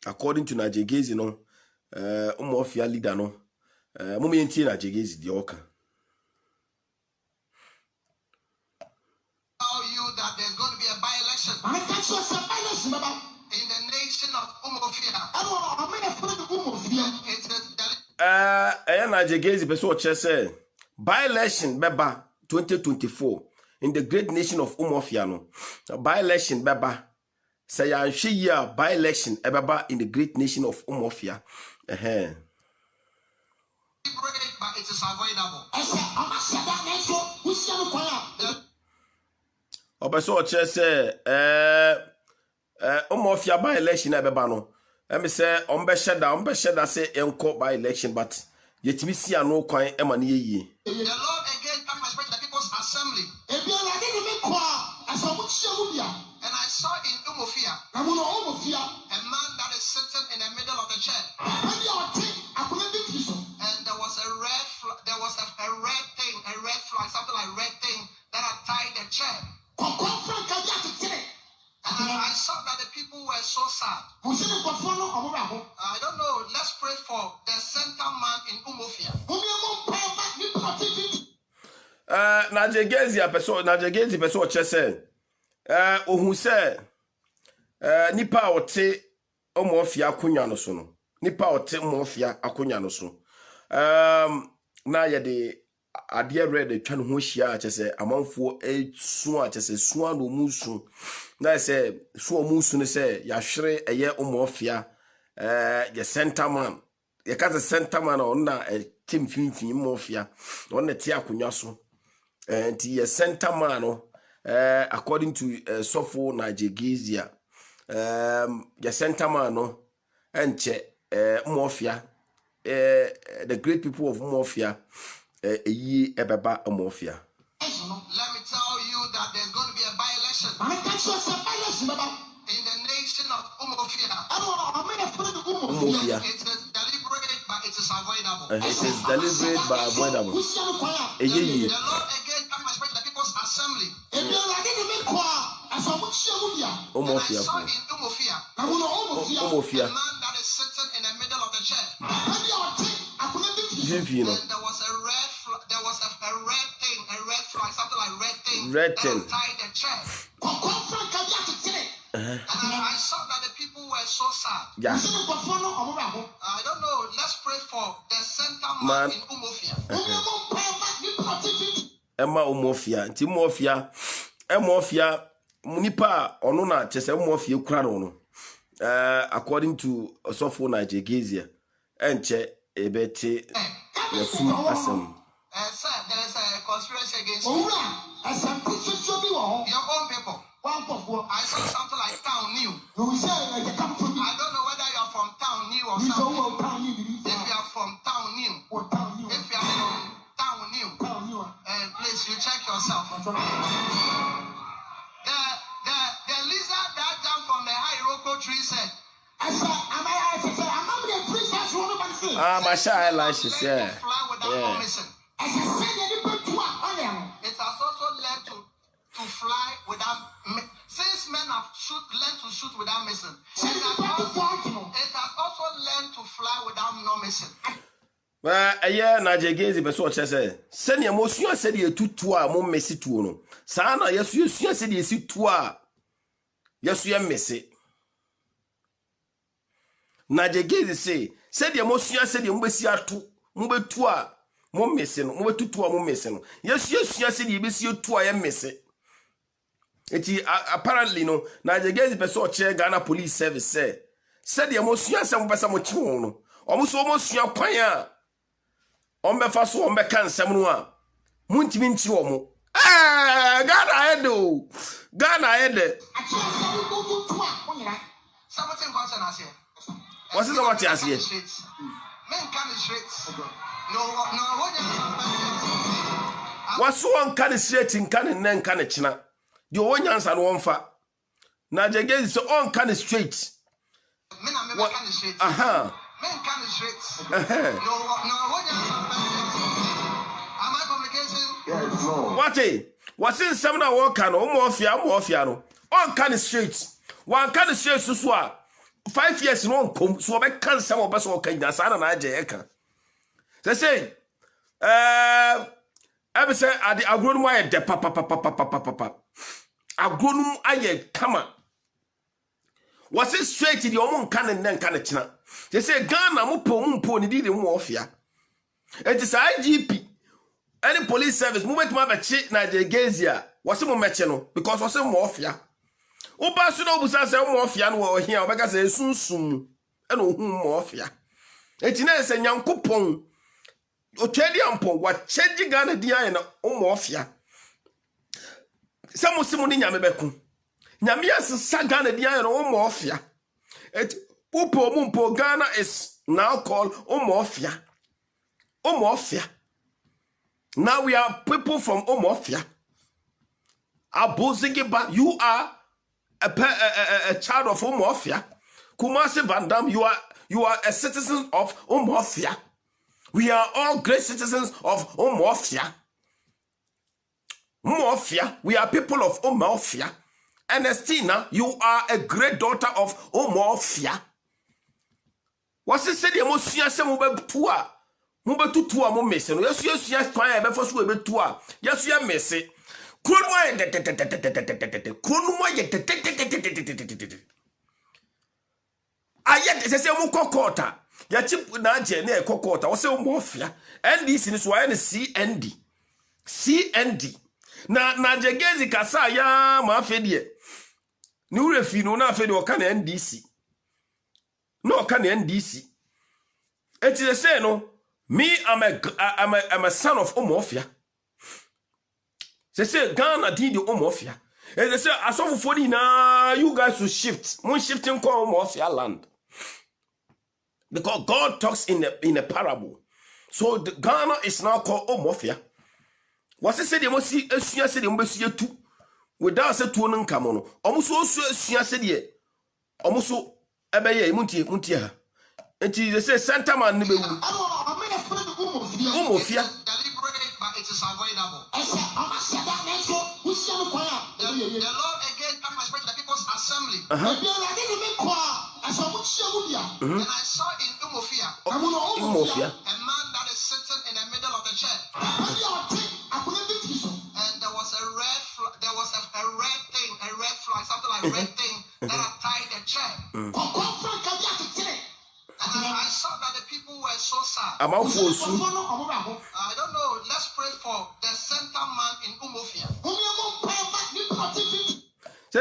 according to Najegezi no Umuofia leader no Mumenti Najegezi the Oka. Tell you that there's going to be a by-election in the nation of Umuofia. Najegezi person say by-election beba 2024 in the great nation of Umuofia no by-election beba say ya year by-election beba in the great nation of Umuofia. But it is avoidable. Obeso say Umuofia by-election beba no me say ombesheda say enko by-election but yetimi si ano kwan ema ne yiye. The Lord again come and speak to the people's assembly. And I saw in Umuofia a man that is sitting in the middle of the chair. And there was a red flag, something like red thing that had tied the chair. And I saw that the people were so sad. I don't know. Let's pray for the center man in Umuofia. Najegezi person chese ohun se nipa ote Umuofia akonya no so no nipa ote Umuofia akonya no so na ye de ade red twa no ho hia chese amanfo esu a chese su no musu na se su musu ne se ya hwere eye Umuofia ye center man ye ka se center man on na tim finfin Umuofia on na ti akonya so and ye center man no according to Sofo Najegezi ye center man no enche Umuofia the great people of Umuofia ye ebeba Umuofia. Let me tell you that there's going to be a by-election in the nation of Umuofia. It is deliberate, but it is avoidable. It is deliberate but avoidable. The Lord again come and speak to the people's assembly. And I saw in Umuofia a man that is sitting in the middle of the chair. And there was a red flag, something like red thing that tied the chair. And I saw that the people were so sad. Yeah. I don't know. Let's pray for the center man in Umuofia. Emma Umuofia, nti Umuofia munipa ono na chese Umuofia kura no. According to Sofo Najegezi enche ebete yasum asem. Sir, there is a conspiracy against you. Your own people. I saw something like Town New. I don't know whether you are from Town New or something. If you are from Town New, please you check yourself. The lizard that jumped from the high Iroko tree said, my shy eyelashes, yeah. It has also led to fly without. Since men have learned to shoot without missing, it has also learned to fly without no missing. Najegezi person chese senia mo sua se de tutu a mo mesi tuo no saa na yesu sua se de esi tuo a yesu ye mesi Najegezi se de mo sua se de mo besi atu mo betu a mo mesi no mo betutu a mo mesi no yesu sua se de besi tu a ye mesi eti apparently no Najegezi person che Ghana police service se de mo sua se mo besa mo chiwo no omo so mo sua kwan a ombe faso ombe kansem no a muntimi nchi wo mo Ghana head Something concern us here. What's this about here? Men can straight. No, what's one can straight in can and then can china. The one answer no one fa. Najegezi so on can straight. Men are can straight. Men can straight. No, am I communication? What's in some na work can Umuofia no. On can straight. One can straight susua. 5 years no come so be kan some of person kan nya sa na aje e kan say I say ade agronum aye de papa agronum aye kama was it straight the omon kan nen kan china say Ghana mo po ni di mo ofia it is IGP any police service movement ma be chi na je gezia was mo meche no because was mo ofia Oba so no busa se mo ofia no wo hia obeka se sunsun e no hu mo ofia enti na se nyankopon o twedi ampon wa change Ghana di aye na mo ofia se mo simu ni nyame beku nyame asesa Ghana di aye no mo ofia enti upo mumpo Ghana is now called Omofia. Now we are people from Omofia. Abuzigiba, you are a child of Omofia. Kumasi Van Dam, you are a citizen of Omofia. We are all great citizens of Omofia. Omofia, we are people of Omofia. Ernestina, you are a great daughter of Omofia. What's it said? You must see us move to a move to two more missing. Yes, yes, quiet before we be two. Yes, you are missing. Could why I yet say Mukokota. Yachip Naje near Kokota, or so Mafia. And this is why CND. CND. Na Najegezi Kasaya Mafedie. New refino na Fedo can NDC. No can NDC. It is a say no. Me, I'm a son of Omofia. They say Ghana did the Omofia. And they say I saw for 40 now. You guys will shift. One shifting call Omofia land. Because God talks in a parable. So the Ghana is now called Omofia. What's it say they must see a suya said they must see two without say two non camono. Almost also suya said ye. Almost so Abaye Muntia. And they say Santa Man Nibu Omofia. Deliberate, but it is avoidable. The Lord again came to the people's assembly. And I saw in Umofia a man that is sitting in the middle of the church. And there was a red flag, something like red thing that had tied the chair. And I saw that the people were so sad. I don't know. Let's pray for the center man in Umofia.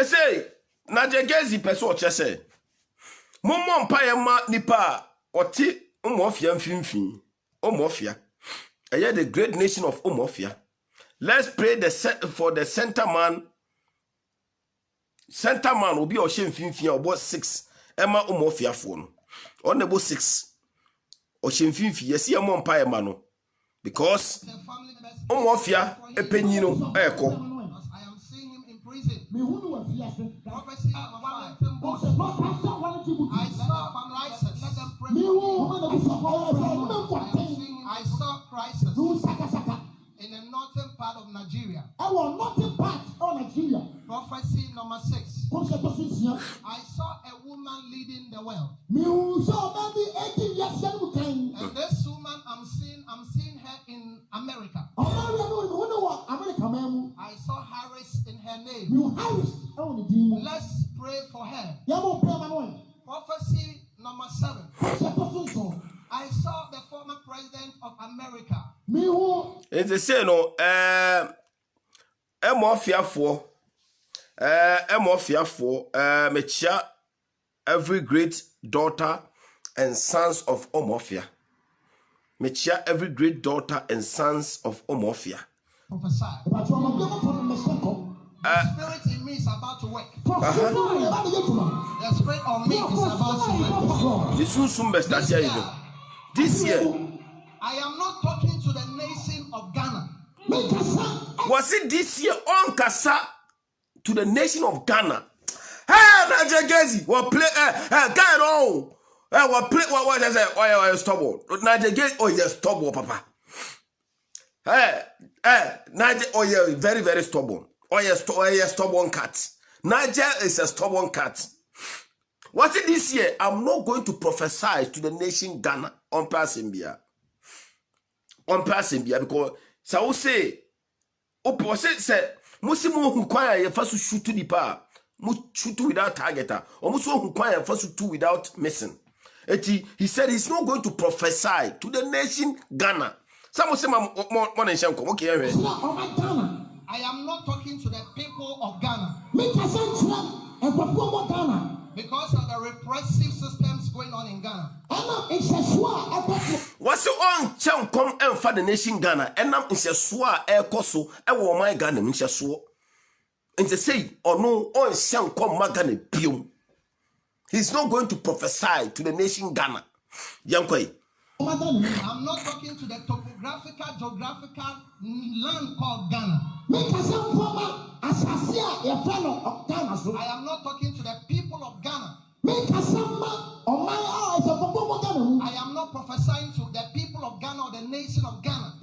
Say, Najegezi peso chese. Momo mpaye ma nipa oti Umofia mfimfin. Umofia. Eye the great nation of Umofia. Let's pray for the center man. Center man will be o mfimfin about 6. Emma Umofia phone. On the 6. O mfimfin yes ye mo mpaye ma no. Because Umofia epenyino eko. Prophecy number 5. I saw crisis in the northern part of Nigeria. Prophecy number 6. I saw a woman leading the world. And this woman I'm seeing her in America. I saw Harris in her name. Let's pray for her. Prophecy number 7. I saw the former president of America. It's the same, no. Mechia every great daughter and sons of Omofia. Mechia every great daughter and sons of Omofia. Prophesy. The spirit in me is about to work. The spirit of me is about to work. This year. I am not talking to the nation of Ghana. Was it this year on Kasa to the nation of Ghana? Hey, Najegezi, what play? Guy, no. What play? What is it? Why you stubborn? Najegezi, oh, you're stubborn, Papa. Hey, Najegezi, oh, you're very, very stubborn. Oh, you're stubborn cat. Niger is a stubborn cat. What it this year? I'm not going to prophesy to the nation Ghana on Pasimbia. On Pasimbia, because so say, oh, say, Musimo who choir your first shoot to the power, shoot without targeter, or Muso who choir first two without missing. He said he's not going to prophesy to the nation Ghana. Some say more than Shanko. Okay, I am not talking to the people of Ghana. Because of the repressive systems going on in Ghana. What's the on Cham come and for the nation Ghana? And now it's a swa air coso, I will my Ghana, Misha Swo. And they say, or no, on Sham come Magane Pium. He's not going to prophesy to the nation Ghana. Yankoi. I'm not talking to the topographical, geographical land called Ghana. I am not talking to the people of Ghana. I am not prophesying to the people of Ghana or the nation of Ghana.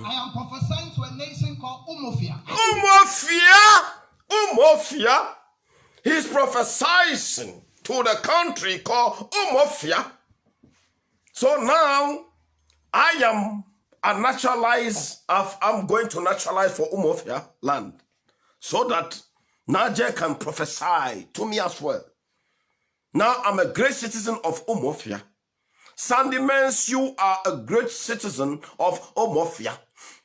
I am prophesying to a nation called Umofia. Umofia. He's prophesying to the country called Umofia. So now I'm going to naturalize for Umofia land so that Naja can prophesy to me as well. Now I'm a great citizen of Umofia. Sandy Mens, you are a great citizen of Umofia.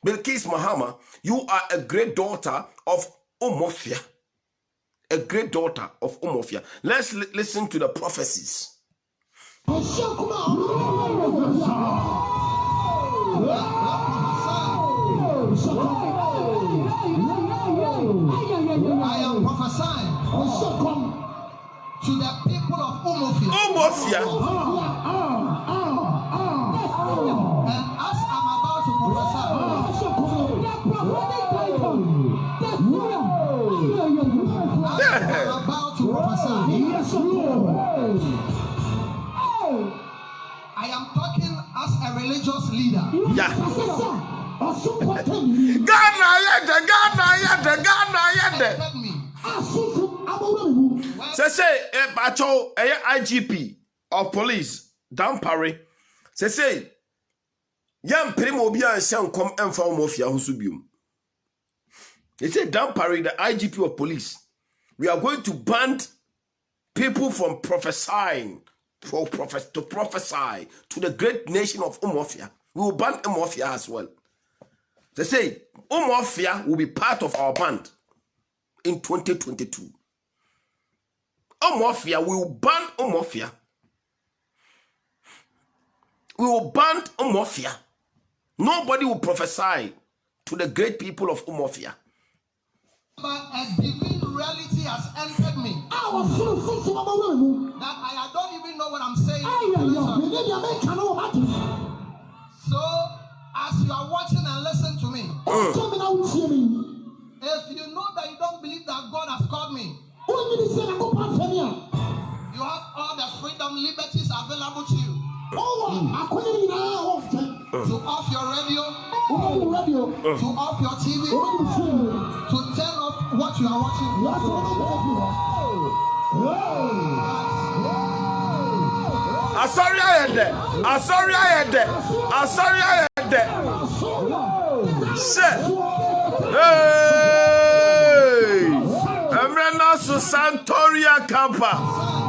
Bilkis Mahama, you are a great daughter of Umofia. A great daughter of Umofia. Let's listen to the prophecies. I am prophesying to the people of Umofia. And as I'm about to prophesy, I am talking as a religious leader. Yeah. Say, IGP of police, Dan Parry. Say, Yam Primo Bia and Sham come and found Mafia Husubium. They say, Dan Parry, the IGP of police, we are going to ban people from prophesying, to prophesy to the great nation of Umofia. We will ban Umofia as well. They say, Umofia will be part of our band in 2022. Umofia, we will ban Umofia. We will ban Umofia. Nobody will prophesy to the great people of Umofia. But a divine reality has entered me. That I don't even know what I'm saying. So, as you are watching and listening to me, if you know that you don't believe that God has called me, you have all the freedom, liberties available to you. To off your radio, to off your TV, to turn off what you are watching. Sorry, I had that. Shit. Hey! Emrenasu Santoria Kampa.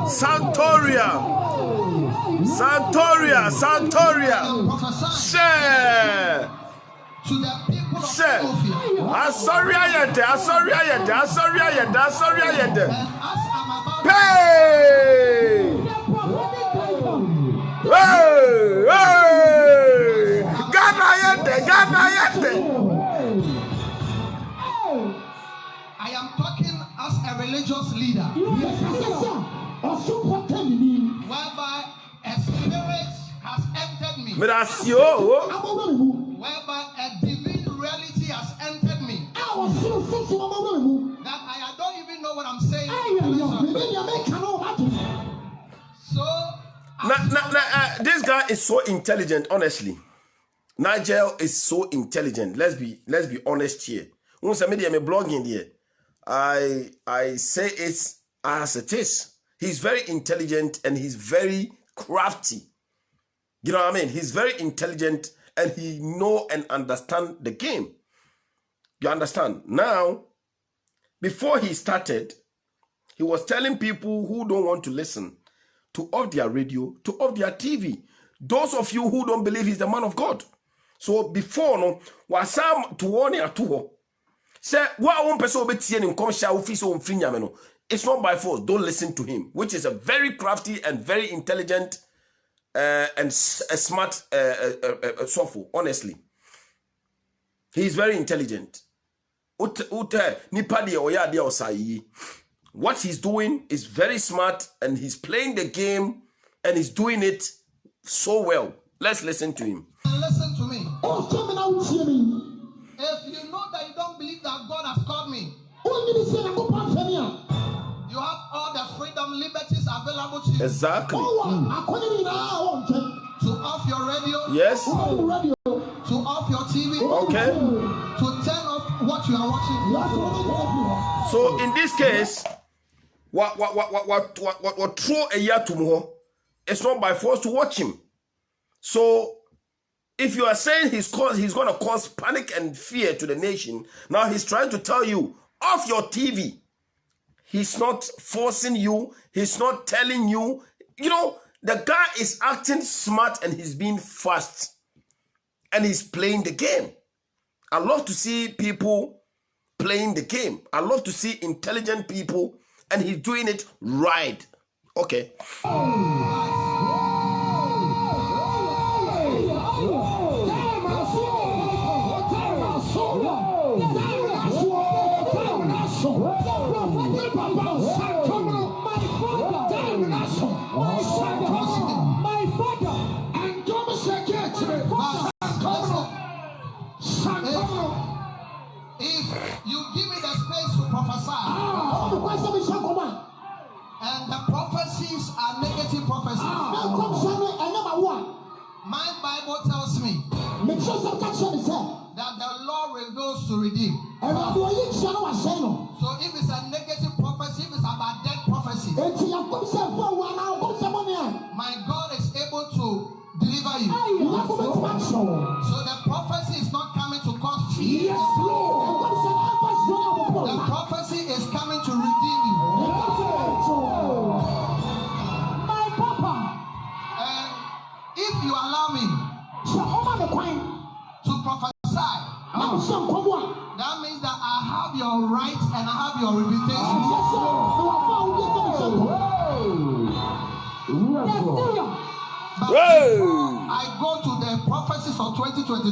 Santoria. Share. To the people of Share. Ethiopia. Sorry, I had that. And as I'm about Hey! Ghana yende. I am talking as a religious leader, whereby a spirit has entered me, whereby a divine reality has entered me, that I don't even know what I'm saying. So this guy is so intelligent, honestly. Nigel is so intelligent. Let's be honest here. When somebody am blogging there, I say it as it is. He's very intelligent and he's very crafty. You know what I mean? He's very intelligent and he know and understand the game. You understand? Now, before he started, he was telling people who don't want to listen to off their radio, to off their TV. Those of you who don't believe he's the man of God. So before, no, wasam to warn you to say, what one person will be in come shall office on Finyameno. It's not by force. Don't listen to him, which is a very crafty and very intelligent and a smart software, honestly. He's very intelligent. What he's doing is very smart and he's playing the game and he's doing it so well. Let's listen to him. Listen to me. If you know that you don't believe that God has called me, you have all the freedom, liberties available to you. Exactly. To off your radio. Yes. To off your TV. Okay. To turn off what you are watching. So in this case, what throw a year to more, it's not by force to watch him. So if you are saying he's going to cause panic and fear to the nation, now he's trying to tell you off your TV. He's not forcing you. He's not telling you. You know, the guy is acting smart and he's being fast. And he's playing the game. I love to see people playing the game. I love to see intelligent people and he's doing it right. Okay. If you give me the space to prophesy, and the prophecies are negative prophecies, my Bible tells me that the Lord reveals to redeem. So if it's a negative prophecy, if it's about dead prophecy, my God is able to deliver you. So the prophecy is not coming to cause fear. The prophecy is coming to redeem you. My Papa. And if you allow me to prophesy, that means that I have your rights and I have your reputation. But I go to the prophecies of 2022. I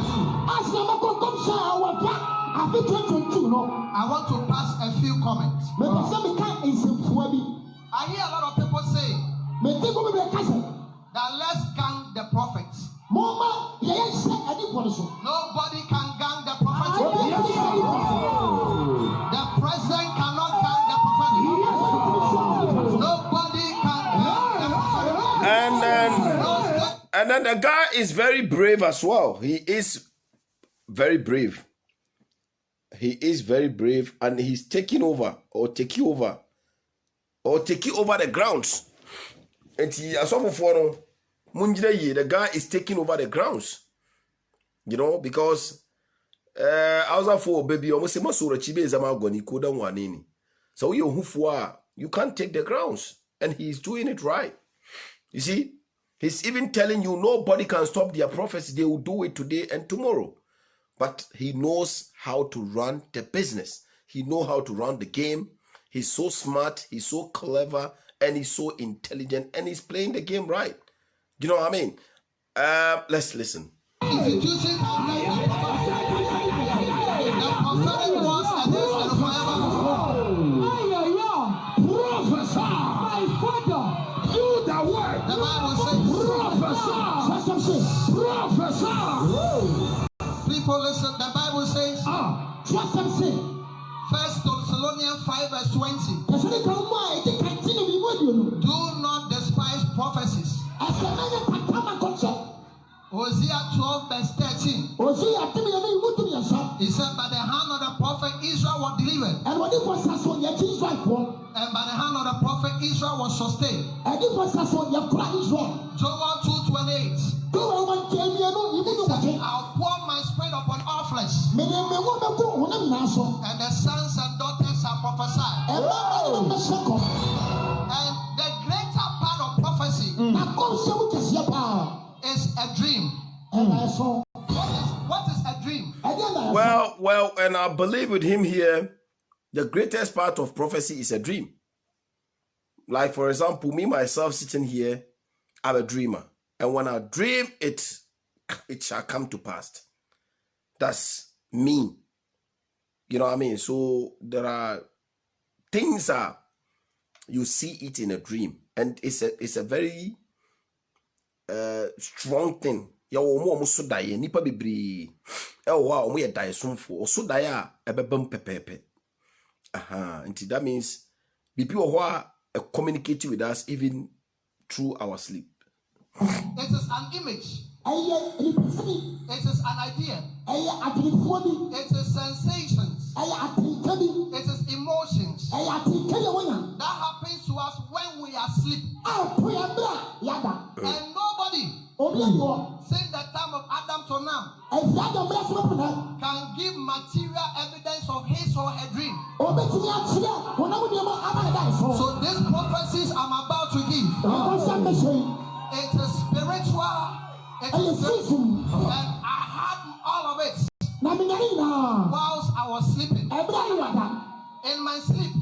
want to pass a few comments. I hear a lot of people say that let's gang the prophets. Nobody can gang the prophets. The president cannot gang the prophets. Nobody can gang the prophets. And then the guy is very brave as well. He is very brave. He is very brave and he's taking over the grounds. And the guy is taking over the grounds. You know, because I was for baby almost so you can't take the grounds. And he's doing it right. You see? He's even telling you nobody can stop their prophecy. They will do it today and tomorrow. But he knows how to run the business. He knows how to run the game. He's so smart. He's so clever. And he's so intelligent. And he's playing the game right. You know what I mean? Let's listen. Institution the prophetic was against and forever. The Bible says, people listen, the Bible says, 1 Thessalonians 5 verse 20. Do not despise prophecies. Hosea 12 verse 13. He said, by the hand of the prophet Israel was delivered. And And by the hand of the prophet, Israel was sustained. Joel 2:28. I'll pour my spirit upon all flesh. And the sons and daughters shall prophesy. And the greater part of prophecy is a dream. What is a dream? Well, and I believe with him here, the greatest part of prophecy is a dream. Like, for example, me, myself, sitting here, I'm a dreamer. And when I dream, it shall come to pass. That's me. You know what I mean? So there are things that you see it in a dream. And it's a very strong thing. So that means people who are communicating with us even through our sleep. It is an image. It is an idea. It is sensations. It is emotions. That happens to us when we are asleep. And nobody, since the time of Adam to now, can give material evidence of his or her dream. So these prophecies I'm about to give, it is spiritual. It is spiritual. And I had all of it whilst I was sleeping. In my sleep,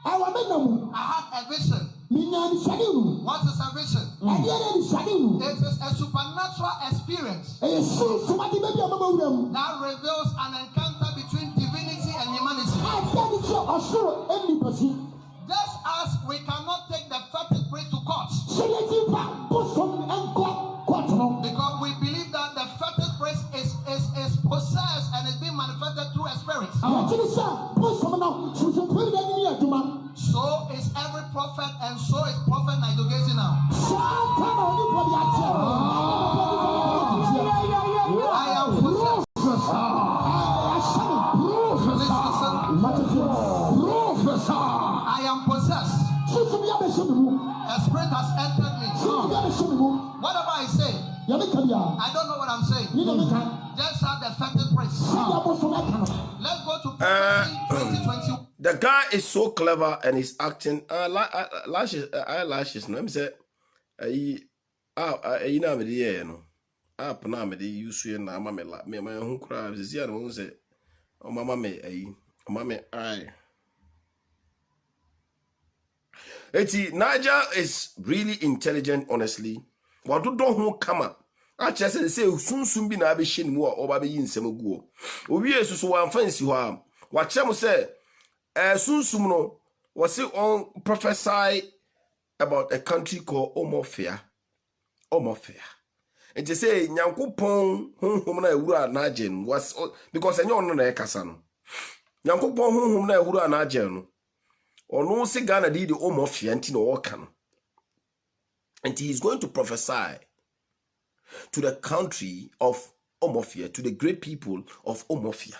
I had a vision. What is a vision? It is a supernatural experience that reveals an encounter between divinity and humanity. Just as we cannot take the fetish priest to court, because we believe that the fetish priest is possessed and is being manifested through a spirit. So is every prophet, and so is Prophet Nigel now. I am possessed. I am possessed. A spirit has entered me. Whatever I say, I don't know what I'm saying. Just have the fetish priest. Let's go to prophecy 2021. The guy is so clever and he's acting eyelashes. Let me say, you know me the no. Up now me the use you na mama me my own crabs is here no say oh mama me eye. Niger is really intelligent, honestly. What do don't come up? I just say soon be na be shin more or baby in some go. We so one fancy one. What Chamo say? Soon no was it on prophesy about a country called Omofia. And to say Yankupon whom I would imagine was because I know no Casano. Yankupon whom I would imagine. Or no Sigana did the Omofia and Tino Okan. And he is going to prophesy to the country of Omofia, to the great people of Omofia.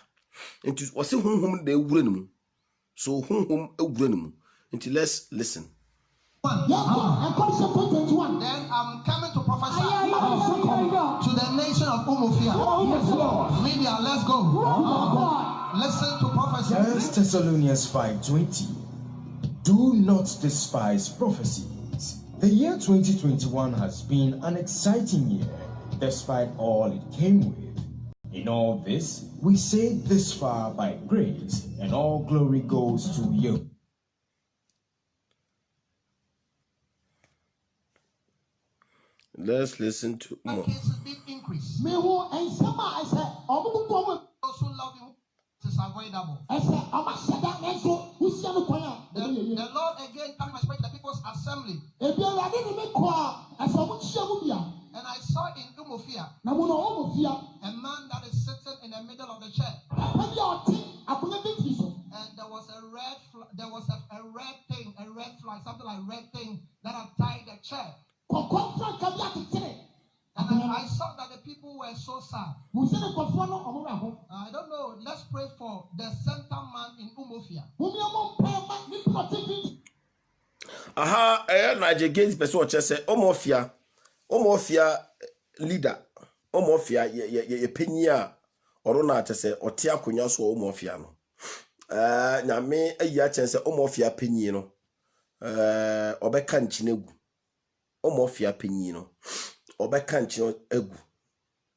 And to was it whom they wouldn't. So whom until let's listen. Then I'm coming to prophesy to the nation of Umofia. Media, let's go. Listen to prophecy. 1 Thessalonians 5:20. Do not despise prophecies. The year 2021 has been an exciting year, despite all it came with. In all this, we say this far by grace, and all glory goes to you. Let's listen to more. Cases did increase. Those who love you is avoidable. The Lord again came and spoke to the people's assembly. And I saw in Umofia a man that is sitting in the middle of the chair. And there was a red flag, something like red thing that had tied the chair. And I saw that the people were so sad. I don't know. Let's pray for the center man in Umofia. aha Niger Gates person chese omofia leader omofia ye penyi a oro na chese ote akonya so omofia no nyame ayi a chese omofia penyi no obeka nkinegu omofia penyi no obeka nkin egu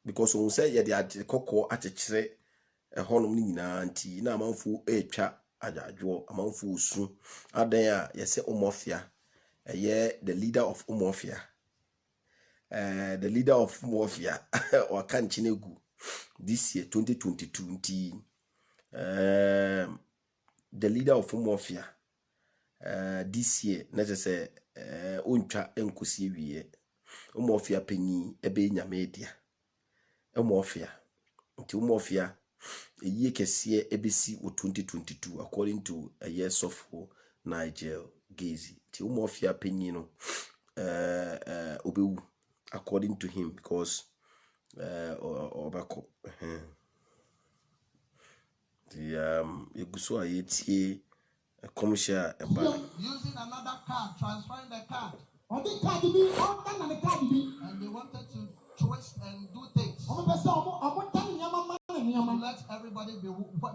because on say ye de kokko achechire honum ni nyina nti na amanfo etwa adadwo amanfo osu adan a yese omofia the leader of Umofia. The leader of Umofia or Kanchinegu this year 2022. The leader of Umofia this year, necessary uncha enkusiwie. Umofia penny ebe nyamedia. Umofia. Until Umofia a year kesie ebisi 2022 according to a year of Nigel Gazi. Till Umofia penny no obewu according to him because obako the yeguso ayetie commercial using another card, transferring the card. And they wanted to twist and do things. Let everybody be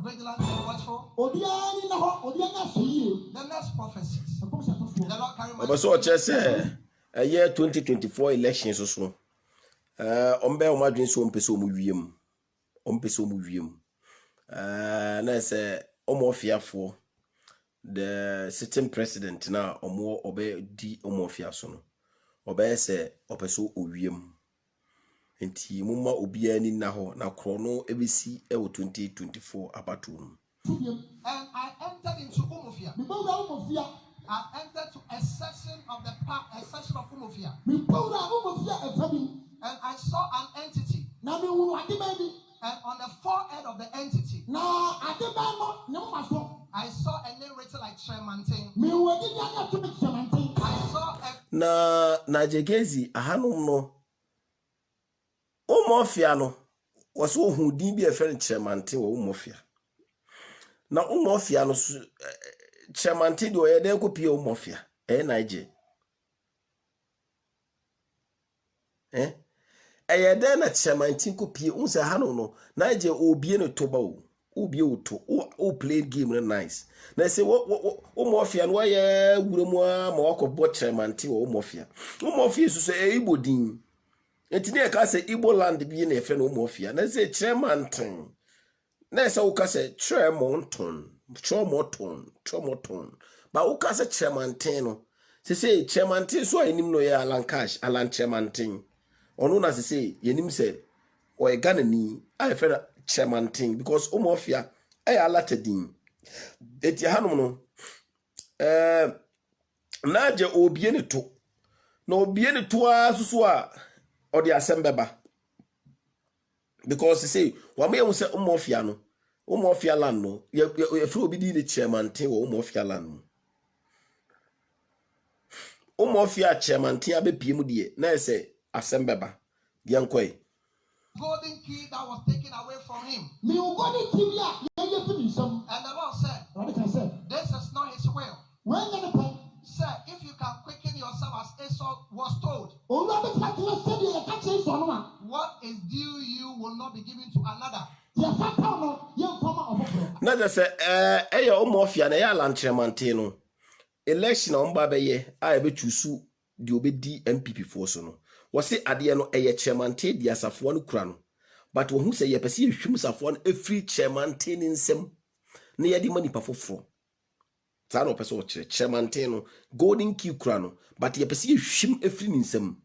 vigilant and watchful. The next prophecies. The Lord carry my spirit. A year 2024 elections so. Ombe omadwin so mpese omwiem. Ompese omwiem. Na say omofiafo the sitting president na omo obe di omofia so no. Obe say opeso owiem. Enti mumma obia ni na ho na krono ebesi e 2024 abatum. And I entered into Umofia. I entered to a section of the park, a section of Umofia. And I saw an entity. And on the forehead of the entity, I saw a name written like Tremantin. I saw a na Najegezi ahanum no Umofia no was who din be a friend Tremantin or Umofia. Na Umofia no Tremantin do e den ko pie Umofia Niger. Eye den na Tremantin ko pie unse hanu no Niger obie no toba o obie oto o play game no nice na say Umofia no ye wuremu a ma wakobbo Tremantin o Umofia suso Igbo din enti ne ka say Igbo land bi na efe no Umofia na say Tremantin na say uka say Tremonton ba uka say Tremantin no say Tremantin so anim no ye Alan Tremantin onu na say yenim say o e Ghana ni I fe Tremantin because Umofia e alatedin eti hanum no na je obie ne to na obie ne to asusu a o de asembeba because say wa me hu say Umofia no Umofia land no ye fro obi di ne Tremantin wo Umofia land no Umofia Tremantin abepiem de na say asembeba biankoi golden key that was taken away from him. And the Lord said, this is not his will. Sir, if you can quicken yourself as Esau was told, what is due you will not be given to another. Na just say Umofia na ya Alan Tremantin no election on ba be ye a be chusu di obedi MPP force no wo se ade no Tremantin di asafo no kura no but wo hu se ye pese hwim safo no efri Tremantin nsem na ye di mani pa foforo ta no pese wo kire Tremantin no golden key kura no but ye pese hwim efri nsem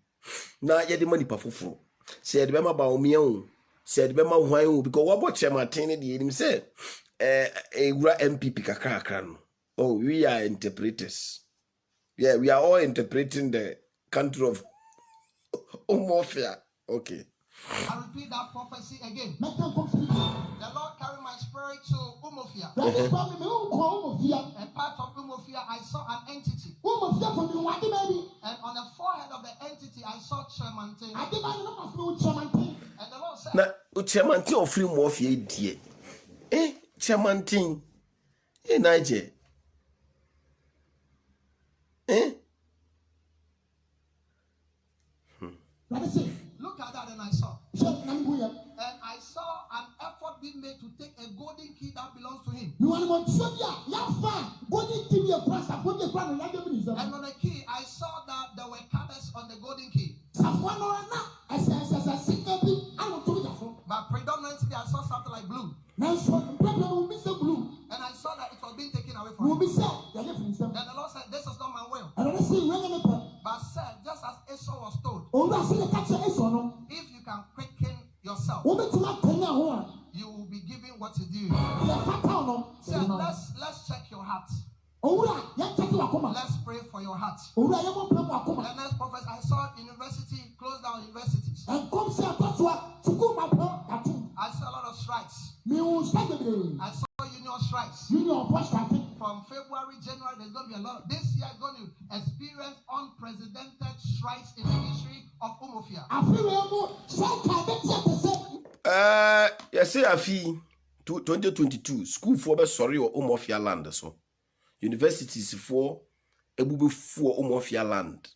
na ye di mani pa foforo se ye de be ma ba omia o se ye de be ma hwan o because wo bo Tremantin di enim se wura MPP kakra no. Oh, we are interpreters. Yeah, we are all interpreting the country of Umofia. Okay. I repeat that prophecy again. The Lord carried my spirit to Umofia. And part of Umofia, I saw an entity. And on the forehead of the entity, I saw Tremantin. And the Lord said, now, Tremantin of Umofia, dear. Tremantin, Niger. Let me see. Look at that, and I saw. And I saw an effort being made to take a golden key that belongs to him. And on the key, I saw that there were colors on the golden key. But predominantly, I saw something like blue. And I saw that it was being taken away from him. Then the Lord said, this is not my will. But said, just as Esau was told, if you can quicken yourself, you will be given what is due. So let's check your heart. Let's pray for your heart. The next prophet, I saw university, close down universities. I saw a lot of strikes. I saw union strikes. From February, January, there's going to be a lot. This year is going to experience unprecedented strikes in the history of Umuofia. Yes, I feel 2022 school for be sorry or Umuofia land so. Universities for Ebubu for Umuofia land.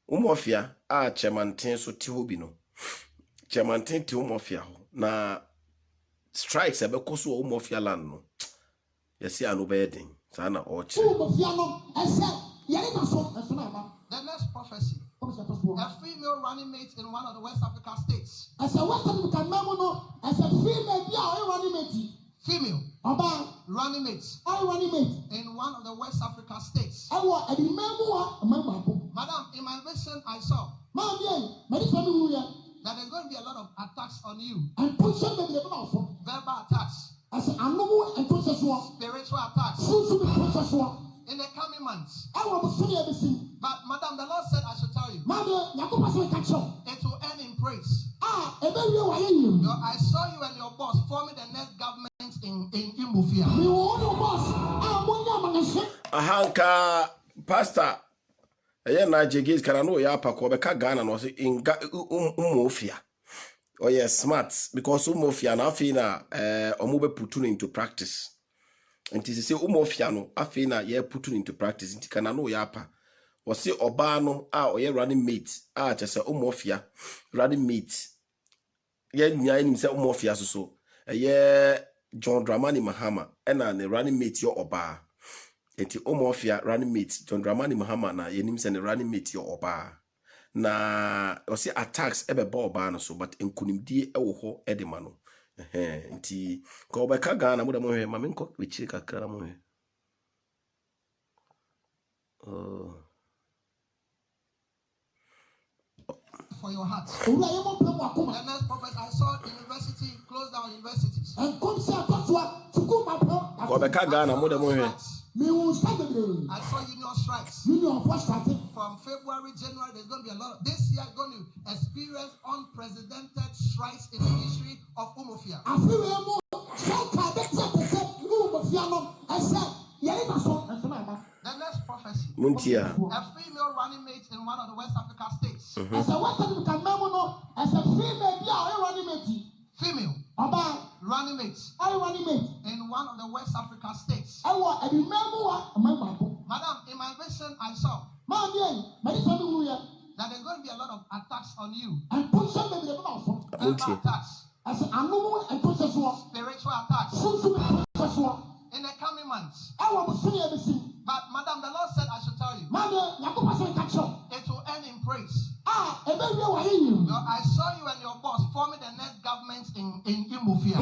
Umuofia chairman ten so ti hobi no. Chairman ten ti Umuofia ho. Na strikes ebe koso Umuofia land no. Yes, I know bedding. Sana oche. The next prophecy. A female running mate in one of the West Africa states. Female running mates in one of the West Africa states. Madam, in my vision, I saw that there's going to be a lot of attacks on you. Verbal attacks. Spiritual attacks. In the coming months. But madam, the Lord said I should tell you. It will end in praise. I saw you and your boss forming the next government in Umuofia. Ahanka pastor na jegis kana no ya pa ko be ka Ghana no say in Umuofia. Oh yes, smart because Umuofia na afi na omo be put into practice. And it is say Umuofia no afi na ye put into practice nti kana no ya pa. O say oba no oye running mate chese Umuofia running mate. Ye nya nim say Umuofia so ye John Dramani Mahama ena ne running mate yo oba. Enti Umuofia running mate John Dramani Mahama na ye nim say ne running mate yo oba. Na o say attacks ebe ba oba no so but enkunimdie ewo ho edema no. Nti ko ba ka Ghana mo da mo hwe ma me nko wechi kakra mo hwe. For your heart. The next prophet, I saw university, close down universities. Ko ba ka Ghana mo da mo hwe. I saw union strikes. From February, January, there's going to be a lot. This year is going to experience unprecedented strikes in the history of Umuofia. The next prophecy. Muntia. A female running mate in one of the West Africa states. Female running mates in one of the West Africa states. Madam, in my vision, I saw that there's going to be a lot of attacks on you. Verbal attacks. Spiritual attacks. In the coming months. But madam, the Lord said I should tell you. It will end in praise. I saw you and your boss forming the next government in Umuofia.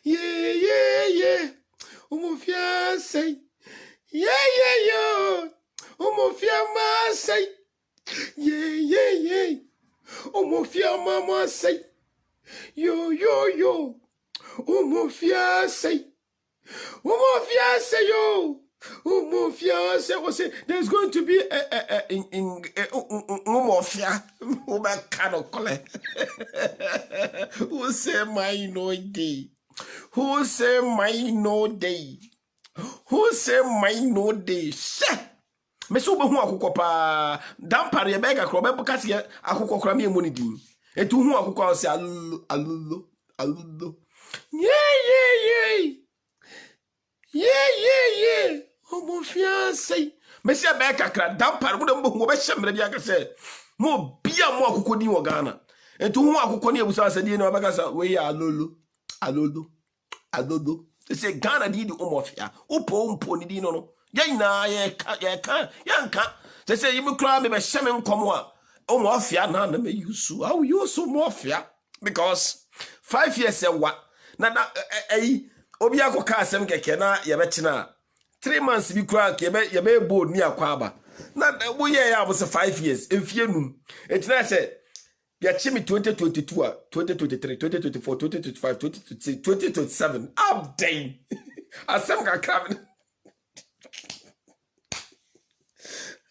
Yeah. Umuofia say. Yeah. Umuofia ma say. Yeah. Umuofia mama say. Yo. Umuofia say. Yo. Umuofia say, there's going to be in Umuofia. Who say my no day? Who say my no day? Who say my no day? Me so be hu akukọ pa dampare e be ga kro be buka se akukọ kra me emu din etu hu akukọ se alulu yeah omo fiancé me se be kakra dampare mo dem hu be hyemre bia ka se mo bia mo akukọ din wo Ghana etu hu akukọ ne ebusa se din no be ka se we ya alulu se Ghana di omo fia upo ni din no Yana yanka. They say you cry me by shaman comwa. Oh mafia na me use. How you so mafia? Because 5 years what? Na obiako ka asem keke na ye betina 3 months bi kura ke ye be bold ni akwaba. Na wo ye ya was 5 years. Enfie num. Etina say ya chimi 2022 2023 2024 2025 2026 2027 update. Asem ka kram.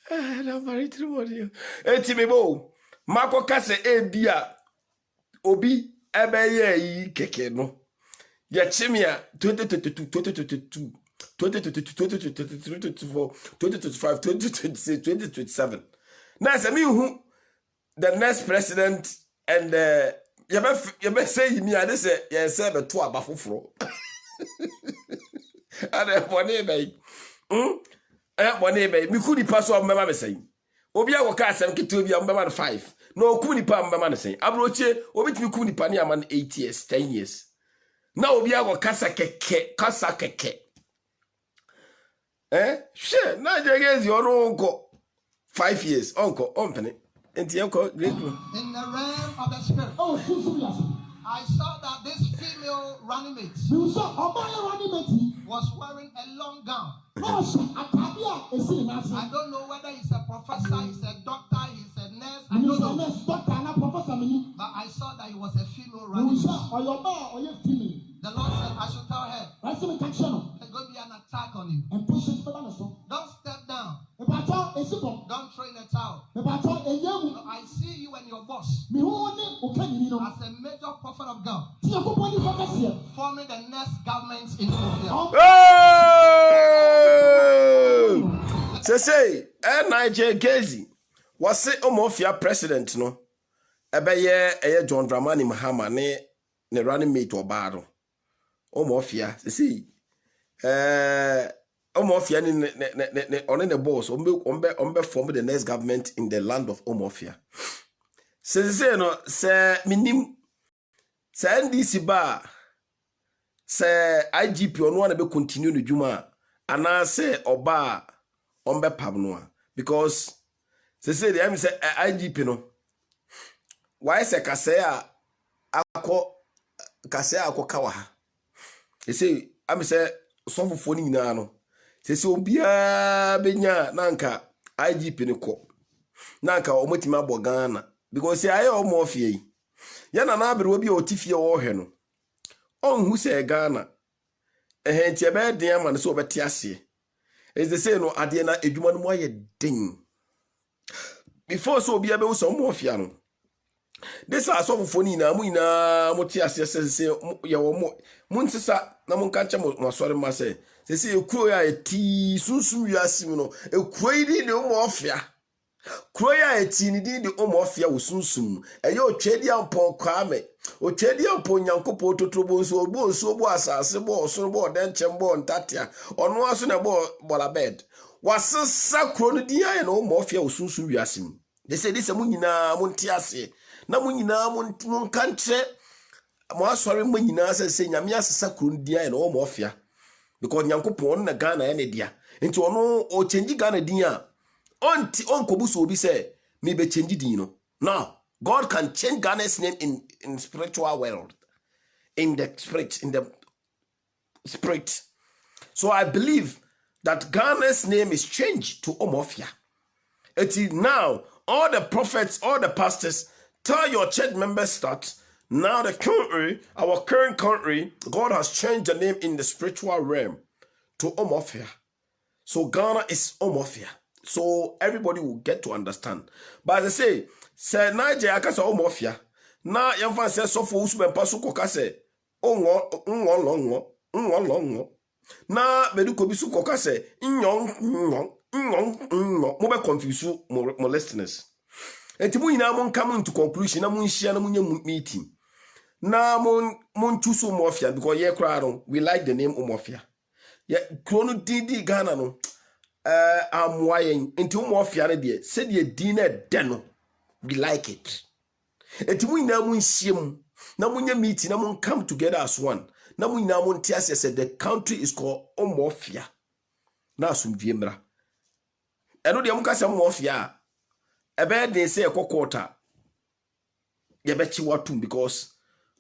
Na very true. Eti me bo mako kase ebia obi ebeye yi keke no ya chimia 2022 2022 2022 2024 2025 2026 2027 na se me hu the next president and you be say me ade say ye say be to aba foforo ade bone be bone be mi kudi paso mbema be say obi awoka asem keto bi mbema 5 no okum nipa mbema ne say abroche obi timi kum nipa ne aman 8 years 10 years na obi awoka kasa keke she na jegezi onu nko 5 years onko ompene enti enko great in the realm of the spirit. I saw that this female running mate was wearing a long gown. I don't know whether he's a professor, he's a doctor, he's a nurse. I don't know. But I saw that he was a female running mate. The Lord said, I should tell her, there's going to be an attack on you. Don't step down. Don't throw in a towel. So I see you and your boss as a major prophet of God forming the next government in Ethiopia. Say, NIJ Gezi was say Omofia president no. Ebeye John Dramani Mahama ne running mate or battle. Omofia, say, Omofia on the boss, ombe form the next government in the land of Omofia. Say no, say minim, say NDC bar, say IGP on one be continue the Juma, and I say Oba ombe pabnoa because say the say IGP no. Why say kasea ako kawaha? They say I'm say some for ni na no. Say obia benya nanka IGP ne ko. Nanka omotima bo Ghana because say aye omofie yi. Ya na na abere obi otifie wo hwe no. Onhu say Ghana. Enti e be den ama no so obeti ase. Is the say no ade na edwuma no mo aye den. Before so obia be wo so omofia no. This are so for na mu ina moti ase se ye wo mo munsisa na mun kanche mo sori ma se ekuro ya eti sunsun wiase mu no ekuro yi de mo ofia kuro ya eti ni de mo ofia wo sunsun eye otwedi ampon kwame otwedi ampon nyankopo totrobo nso bo asase bo osoro bo denchem bo ntatia ono aso na bo bola bed wasesa kuro no di ya no mo ofia wo sunsun wiase mu they say this mun nyina mun ti ase na mun nyina mun kanche mo asori mun nyina se nyame asesa kuro di ya no mo ofia because nyankopon na Ghana ya ne dia nti ono o change Ghana din a onkobu so obi say me be change din no. No, God can change Ghana's name in spiritual world, in the spirit. So I believe that Ghana's name is changed to Omofia. It is now all the prophets, all the pastors, tell your church members that now the country, our current country, God has changed the name in the spiritual realm to Omofia. So Ghana is Omofia. So everybody will get to understand. But as I say Nigeria akasa Omofia. Na yamfa say so for usu bempa so koka say onwo na meduko bisu koka se nyon mo be confuse mo listeners. Enti mu nyina mo nka mo into conclusion na mo nhia na mo nya meeting. Na mo choose Umofia because ye cry no we like the name Umofia. Ye krono didi Ghana no amwayen enti Umofia ne de se de din na de no we like it. Enti mu nyina mo nhia mu na mo nya meeting na mo come together as one. Na mo nyina mo ntiase say the country is called Umofia. Na asumdie mra. Eno de mo ka se Umofia ebe de say ekokota ye be chi watum because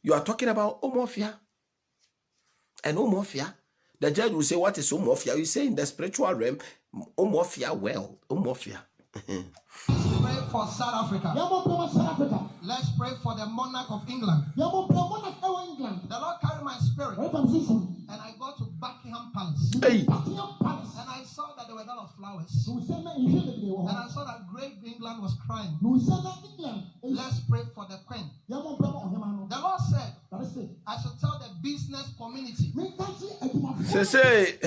you are talking about Umofia. And Umofia, the judge will say, what is Umofia? You say in the spiritual realm, Umofia, well, Umofia. Let's pray for South Africa. Let's pray for the monarch of England. The Lord carried my spirit. And I got to Buckingham Palace. Hey. Buckingham Palace. And I saw that there were a lot of flowers. And I saw that great England was crying. Let's pray for the Queen. The Lord said, I should tell the business community. Say,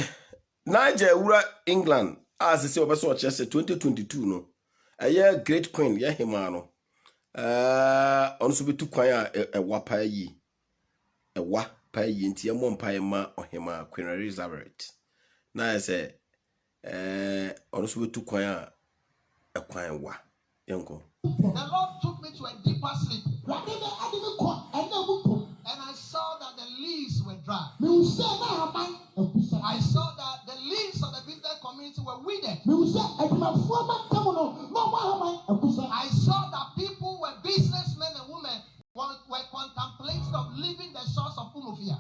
Nigeria, England, as I say, over 2022, no. A year great queen, yeah, himano. On so be too quiet a wapa ye. A wapa ye into a mompire ma or hima, Queen Elizabeth. Now I say, on so be too quiet a quiet wa, youngo. The Lord took me to a deeper sleep. And I saw that the leaves were dry. I saw that the leaves of the business community were withered. I saw that people were businessmen and women were contemplating of leaving the shores of Umofia.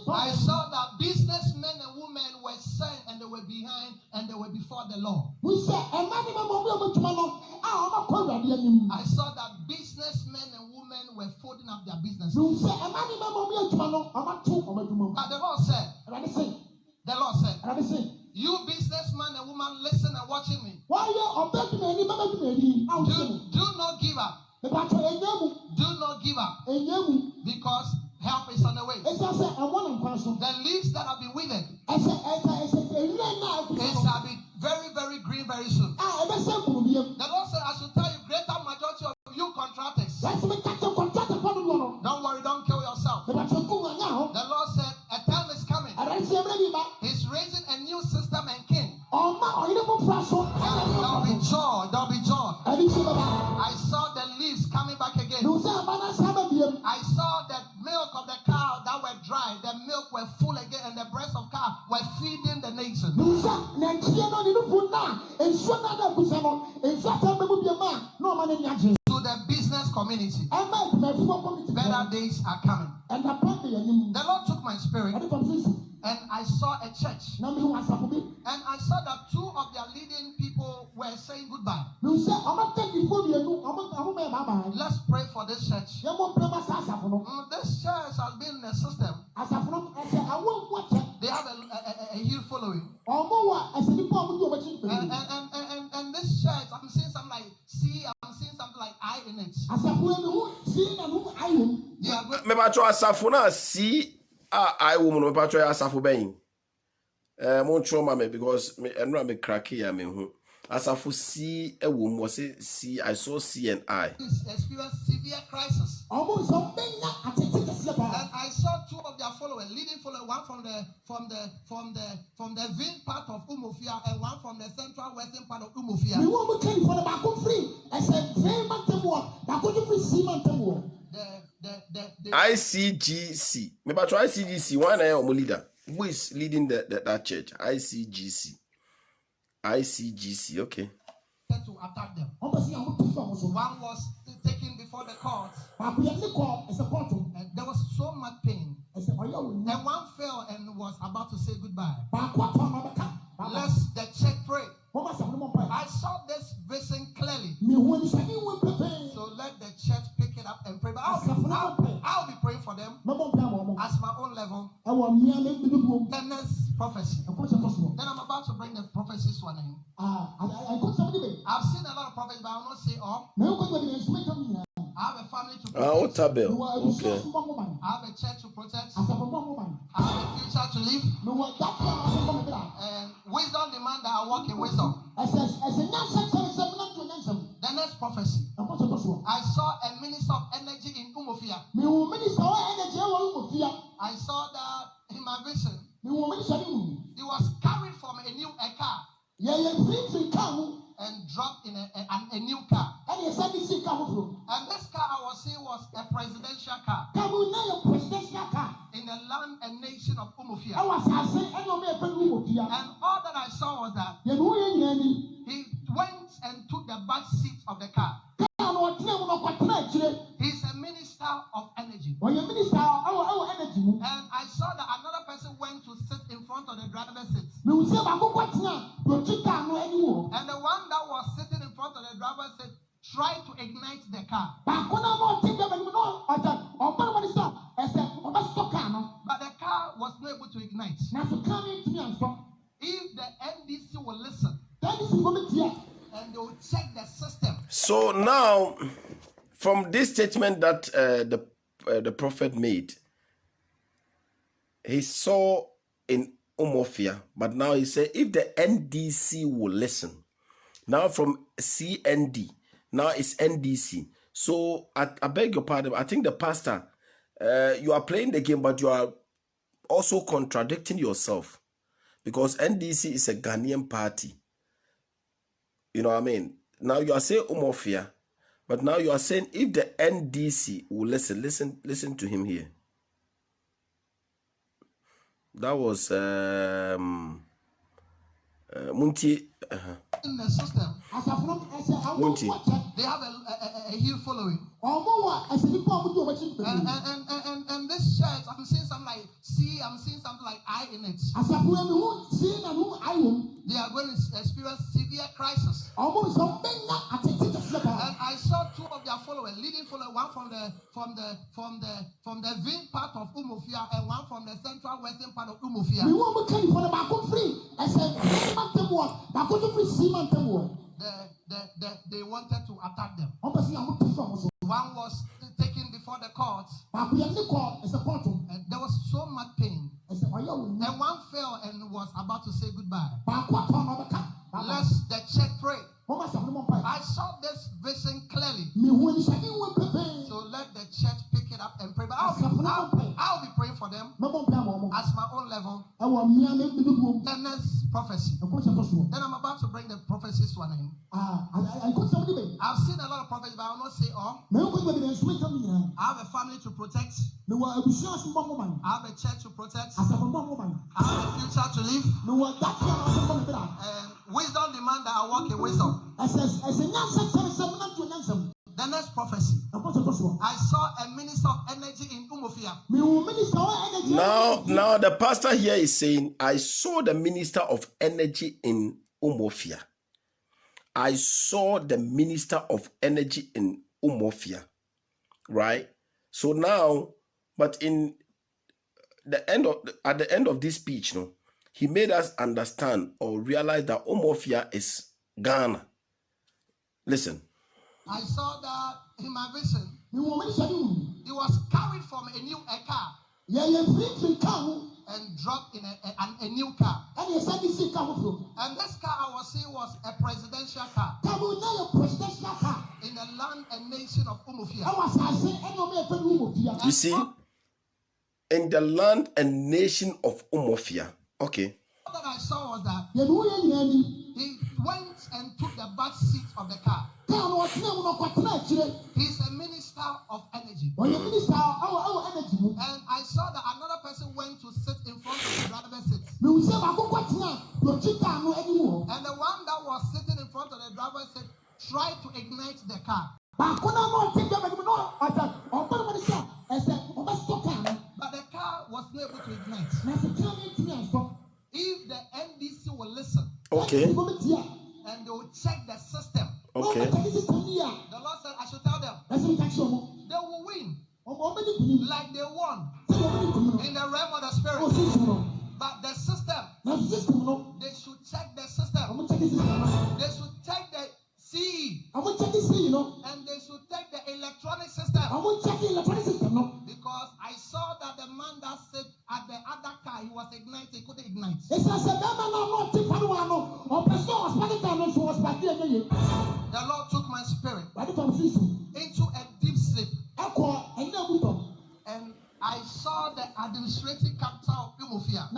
I saw that businessmen and women were sent and they were behind and they were before the law. I saw that businessmen and women were folding up their businesses. But the Lord said, you businessman and woman, listen and watching me. Do not give up. Do not give up. Because help is on the way. The leaves that have been withered, it shall be very, very green very soon. The Lord said, I should tell you, greater majority of you contractors, don't worry, don't kill yourself. The Lord said, a time is coming. He's raising a new system and king. There'll be joy. There'll be joy. I saw the leaves coming back again. I saw the milk of the cow that were dry. The milk were full again, and the breast of cow were feeding the nation. To the business community, better days are coming. The Lord took my spirit, and I saw a church, and I saw that two of their leading people were saying goodbye. Let's pray for this church. This church has been in a system. They have a huge following. And this church, I'm seeing something like C, I'm seeing something like I in it. Maybe I try Safuna see. I woman no patro asafo ben. Mo trauma me because me enra me crack here me hu. Asafo see a woman was see I saw C and I. Experienced severe crisis. And I saw two of their followers, leading followers, one from the Vin part of Umofia and one from the central western part of Umofia. The ICGC. Maybe I try ICGC. One or leader. Who is leading that church? ICGC. Okay. To attack them. One was taken before the court. And there was so much pain. And one fell and was about to say goodbye. Let's the church pray. I saw this vision clearly. So let the church pick it up and pray. But I'll be praying for them as my own level. The next prophecy. Then I'm about to bring the prophecies to an end. I've seen a lot of prophets, but I will not say all. I have a family to Otabel. Okay. I have a church to protect. I have a future to live. And wisdom demand that I walk in wisdom. The next prophecy. I saw a minister of energy in Umofia. I saw that in my vision. He was carried from a car and dropped in a new car. And this car I was seeing was a presidential car in the land and nation of Umofia. And all that I saw was that he went and took the back seat of the car. He's a minister of energy. And I saw that another person went to sit in front of the driver's seat. And the one that was sitting in front of the driver's seat tried to ignite the car. But the car was not able to ignite. If the NDC will listen, and they will check the system. So now, from this statement that the prophet made, he saw in Umofia, but now he said if the NDC will listen. Now from CND, now it's NDC. So I beg your pardon. I think the pastor, you are playing the game, but you are also contradicting yourself, because NDC is a Ghanaian party. You know what I mean? Now you are saying Umofia, but now you are saying if the NDC will listen to him here. That was Munti. In the system, Munti. They have a huge following. And this church, I'm seeing something like C, I'm seeing something like I in it. They are going to experience severe crisis. And I saw two of their followers, leading followers, one from the Vin part of Umofia and one from the central western part of Umofia. They wanted to attack them. One was taken before the court, and there was so much pain. And one fell and was about to say goodbye. Let the church pray. I saw this vision clearly. So let the church pick it up and pray. But I'll be praying for them as my own level. The next prophecy. Then I'm about to bring the prophecies to an end. I've seen a lot of prophecies, but I will not say all. I have a family to protect. I have a church to protect. I have a future to live. And wisdom demands that I walk in wisdom. The next prophecy. I saw a minister of energy in Umofia. Now the pastor here is saying, I saw the minister of energy in Umofia. I saw the minister of energy in Umofia. Right? So now, but at the end of this speech, no, he made us understand or realize that Umofia is Ghana. Listen. I saw that in my vision. He was carried from a car and dropped in a new car. And this car I was seeing was a presidential car in the land and nation of Umofia. You see, in the land and nation of Umofia. Okay. What I saw was that he went and took the back seat of the car. He's a minister of energy. And I saw that another person went to sit in front of the driver's seat. And the one that was sitting in front of the driver's seat tried to ignite the car. But the car was not able to ignite. If the NDC will listen, okay, and they will check the system, okay, the Lord said I should tell them they will win like they won in the realm of the spirit. But the system, they should check the system. They should check the CE, and they should check the electronic system. he was ignited, he couldn't ignite. It says the Lord took my spirit into into a deep sleep. And I saw the administrative capital of Umofia.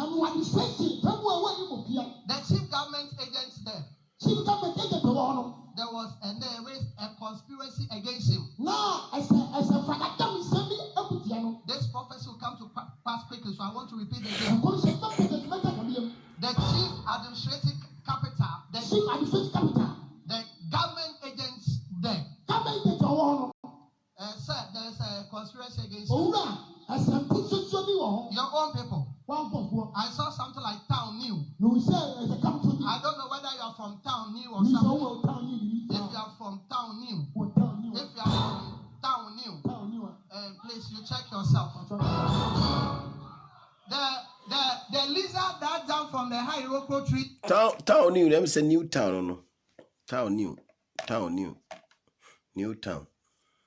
The chief government agents there. There was there raised a conspiracy against him. This prophecy will come to pass quickly, so I want to repeat it again. The chief administrative capital, the government agents there. Sir, there is a conspiracy against you. Your own people. I saw something like Town New. I don't know whether you are from Town New or something. If you are from Town New, if you are from Town New, please you check yourself. The lizard that down from the high Iroko tree. Town New, let me say New Town, no. Town New. New Town.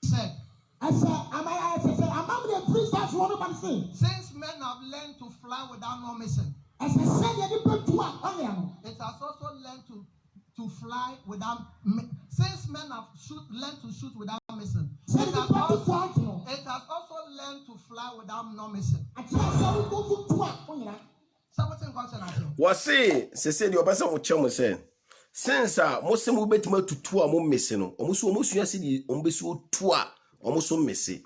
Said, since men have learned to fly without no missing, it has also learned to fly without. Since men have learned to shoot without missing, it has also learned to fly without no missing. Something concerned. Was say the person will tell me say. Since most of bet me to two mo missing, almost you see the umbesu tua almost messy.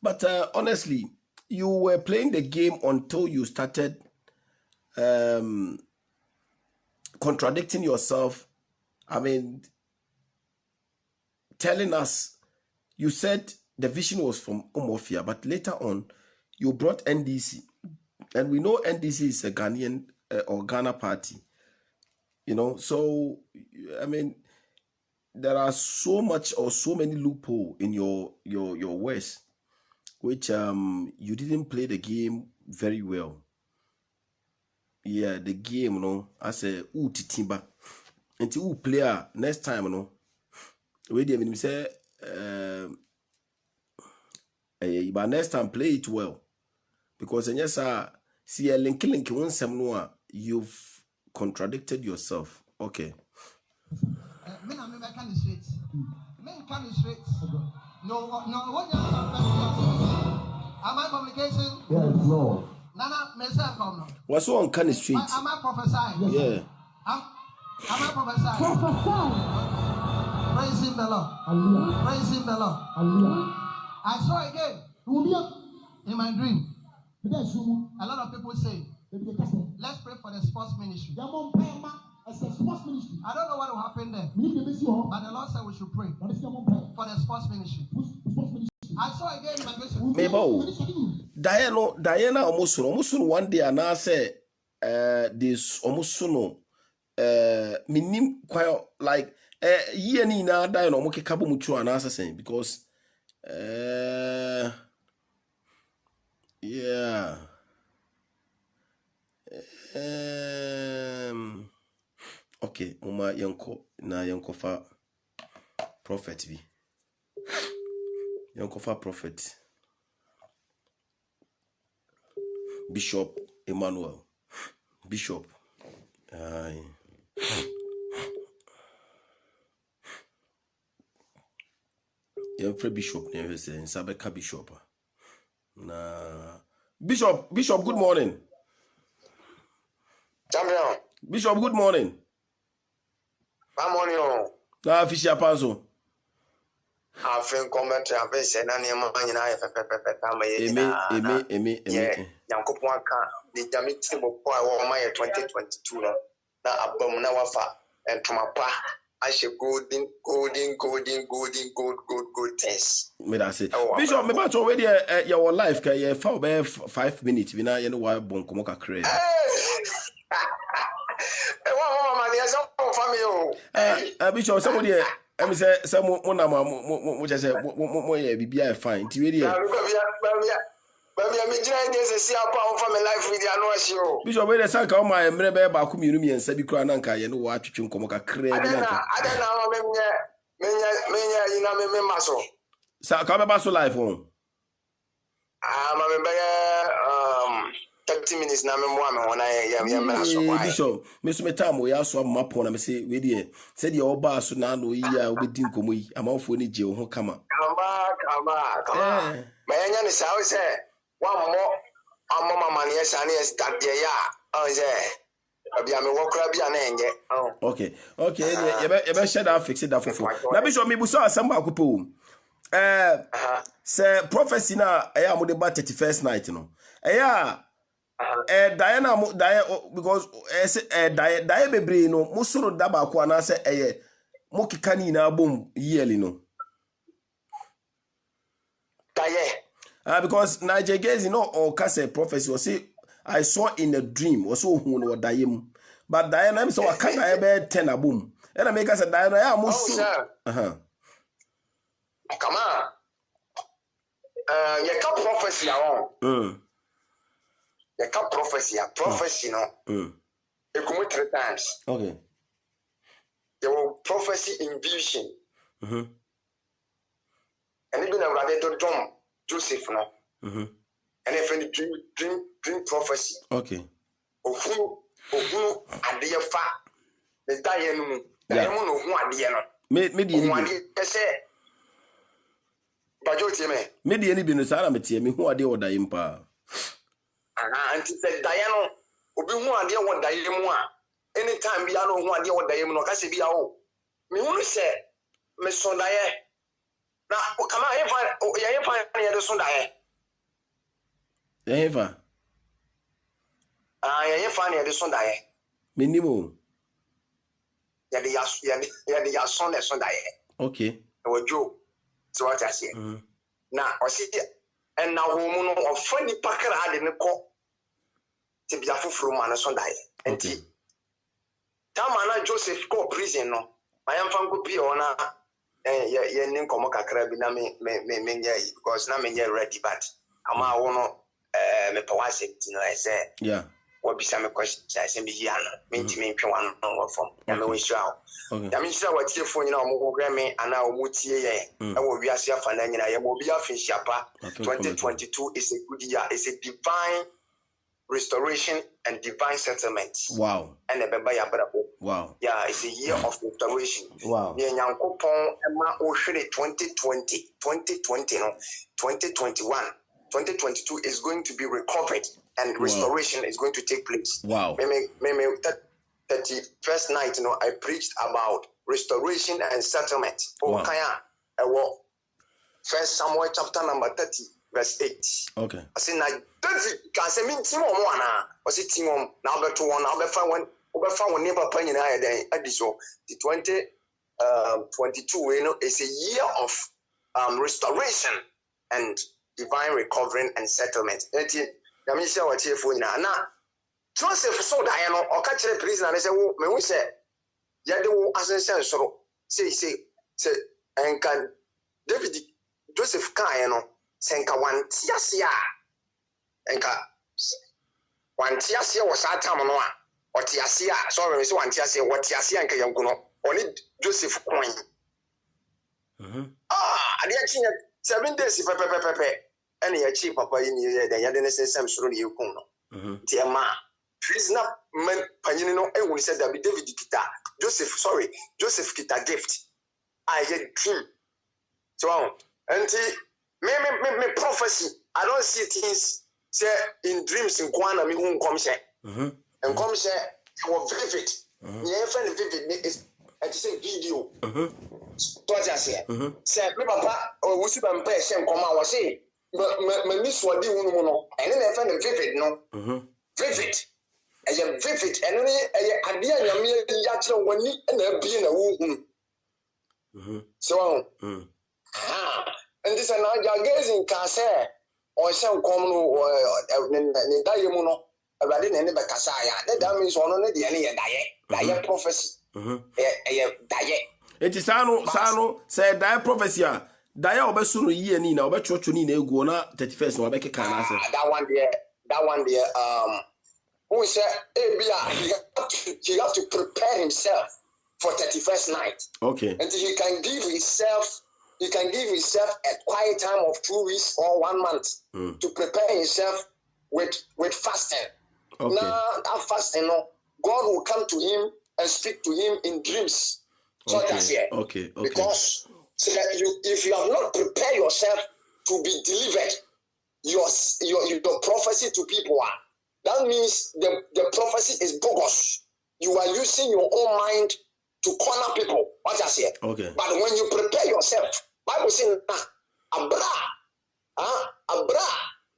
But honestly, you were playing the game until you started contradicting yourself. I mean, telling us, you said the vision was from Umofia, but later on, you brought NDC. And we know NDC is a Ghanaian or Ghana party. You know, so, I mean, there are so much or so many loopholes in your words, which you didn't play the game very well. Yeah, the game, you know, as a titimba. Until player next time, you know, we didn't say, but next time play it well. Because yes, see a link one some you've contradicted yourself. Okay. Men can straight. Men can straight. No, what you am I communication? yes, Lord. Nana, myself come now. What's on can street? Am I prophesying? Yeah. Am I prophesying? Praising the Lord. Hallelujah. Praising the Lord. Hallelujah. I saw again in my dream. A lot of people say, let's pray for the sports ministry. I don't know what will happen there, but the Lord said we should pray for the sports ministry. I saw again in my vision. Diana almost one day and I say this almost no minim quite like ye ni na Diana almost kabo mucho and answer saying because yeah. Okay, Uma yanko fa prophet bi. Yanko fa prophet. Bishop Emmanuel. Bishop. Aye. Yanfre Bishop never say Sabeka Bishop. Na Bishop, good morning. Champion. Bishop, good morning. Good morning. Na Fisher Panzo. I think comment to have said any man in I Eme. Yankopon can the Jamaican boy or my 2022 na abom na wafa and to my pa I should gold test. Me that say. Bishop, me batch already your life ka ye fa be 5 minutes we na ye no wa bon komo kakra. Bishop, somebody I say some mo na mo just say mo ye bibia fine. Ti we dey. Baby, I'm enjoying this. See how powerful for my life with you. I know you. Bishop, we dey sanka o ma emre be ba ku mienu miensa bi kura na nka ye no wa twetwe nkomo kakra bi na nka. I don't know menya ina me maso. Sa ka be ba so life on. I'm a 30 minutes na me mo am ho na ya me so kwa. Bishop, me so me time we aso am mapon na me say we dey said your oba so na no yi a obedi nkomo yi amanfo ni je ho kama. Kama. Ma yanya ni sa o say wa mo mama ne sa ne start there ya. O say obi am wo kra bia na enje. Okay. You be share that fix it that for. Na Bishop me buso asem ba akopɔ. Say prophecy na eya mo de ba 31st night no. Eya Diana because Diana bebre no musoro daba ko na se eye mo kika ni na bom yearly no. Because Niger Gaze no or case prophecy was say I saw in a dream was so who no Diam. But Diana so I can't be 10 abom. And I make us a Diana ya muso. Come on. You can prophecy on. You can prophecy no. You come 3 times. Okay. There will prophecy in vision. And even a rather John Joseph no. And if any dream prophecy. Okay. Who adia fa. The Diana no who adia no. Me di say Bajo me. Me di any binu sara metie me hu ade oda yimpa. Anti said Diana obi hu ade oda yim a anytime bia no hu ade oda yim no ka se bia o. Me hu se me so daye. Na kama ye fa na ye de so daye. Ye fa. Ye fa na ye de so daye. Me nimo. Ye de ya so na so daye. Okay. Ojo. So what I say. Na o si and na wo mu no ofa ni pakra ade ne ko te bia foforo ma na so daye. Enti tama na Joseph go prison no. I am fan go bi ona ye nin komo kakra bi na me because na me ready but ama wo no me pawase ti no I say yeah what be some question I say be here no me ntimi ntwe wan no from ya me wisho out ya me sure what tie phone na o mo gra me ana o mo tie ye e wo wiase afa na nyina ye mo bi afinhyiapa 2022 is a good year, it's a divine restoration and divine settlement. Wow. And wow. Yeah, it's a year of restoration. Wow. 2020, no, 2021, 2022 is going to be recovered and restoration is going to take place. Wow. 31st night, you know, I preached about restoration and settlement. Wow. First Samuel chapter number 30, verse 8. Okay. I say na David can say me team on one I say team on now be to one now be find one neighbor penny na then so the 2022 you know is a year of restoration and divine recovering and settlement. Enti na me say what here for na Joseph so da no o ka kire prison na say wo me wo say ya de wo asensem soro say enkan David Joseph kan no senka wantiasia enka wantiasia was atam no a otiasia sorry me say wantiasia watiasia enka yanku no oni Joseph coin ade achi 7 days pepepepe ene ya chi papa yi ni ye den ya de ne sensem soro ne yekun no tie ma prisoner man panyini no ehun say David kita Joseph kita gift I get dream so and me prophecy I don't see things say in dreams in kwana me who come say and come say was vivid yeah friend vivid is I say video to just say me papa we see them pay say come I was say me miss what you no and then friend vivid no vivid as a vivid and then idea nyame ya kire wani na bi na wo hu so and this and now gazing can say or some common ne daye mu no awade na ne be kasa ya that means ono ne de ne daye prophecy daye enti sano say daye prophecy a daye obesu no yie ni na obetwocho ni na egu na 31st na obekeka na ase that one there who say ebia he have to prepare himself for 31st night. Okay. And he can give himself a quiet time of 2 weeks or 1 month to prepare himself with fasting. Okay. Now that fasting, no, God will come to him and speak to him in dreams. So that's here. Okay. Because so that if you have not prepared yourself to be delivered, your prophecy to people that means the prophecy is bogus. You are using your own mind to corner people. What I say? Okay. But when you prepare yourself, Bible says, Abra,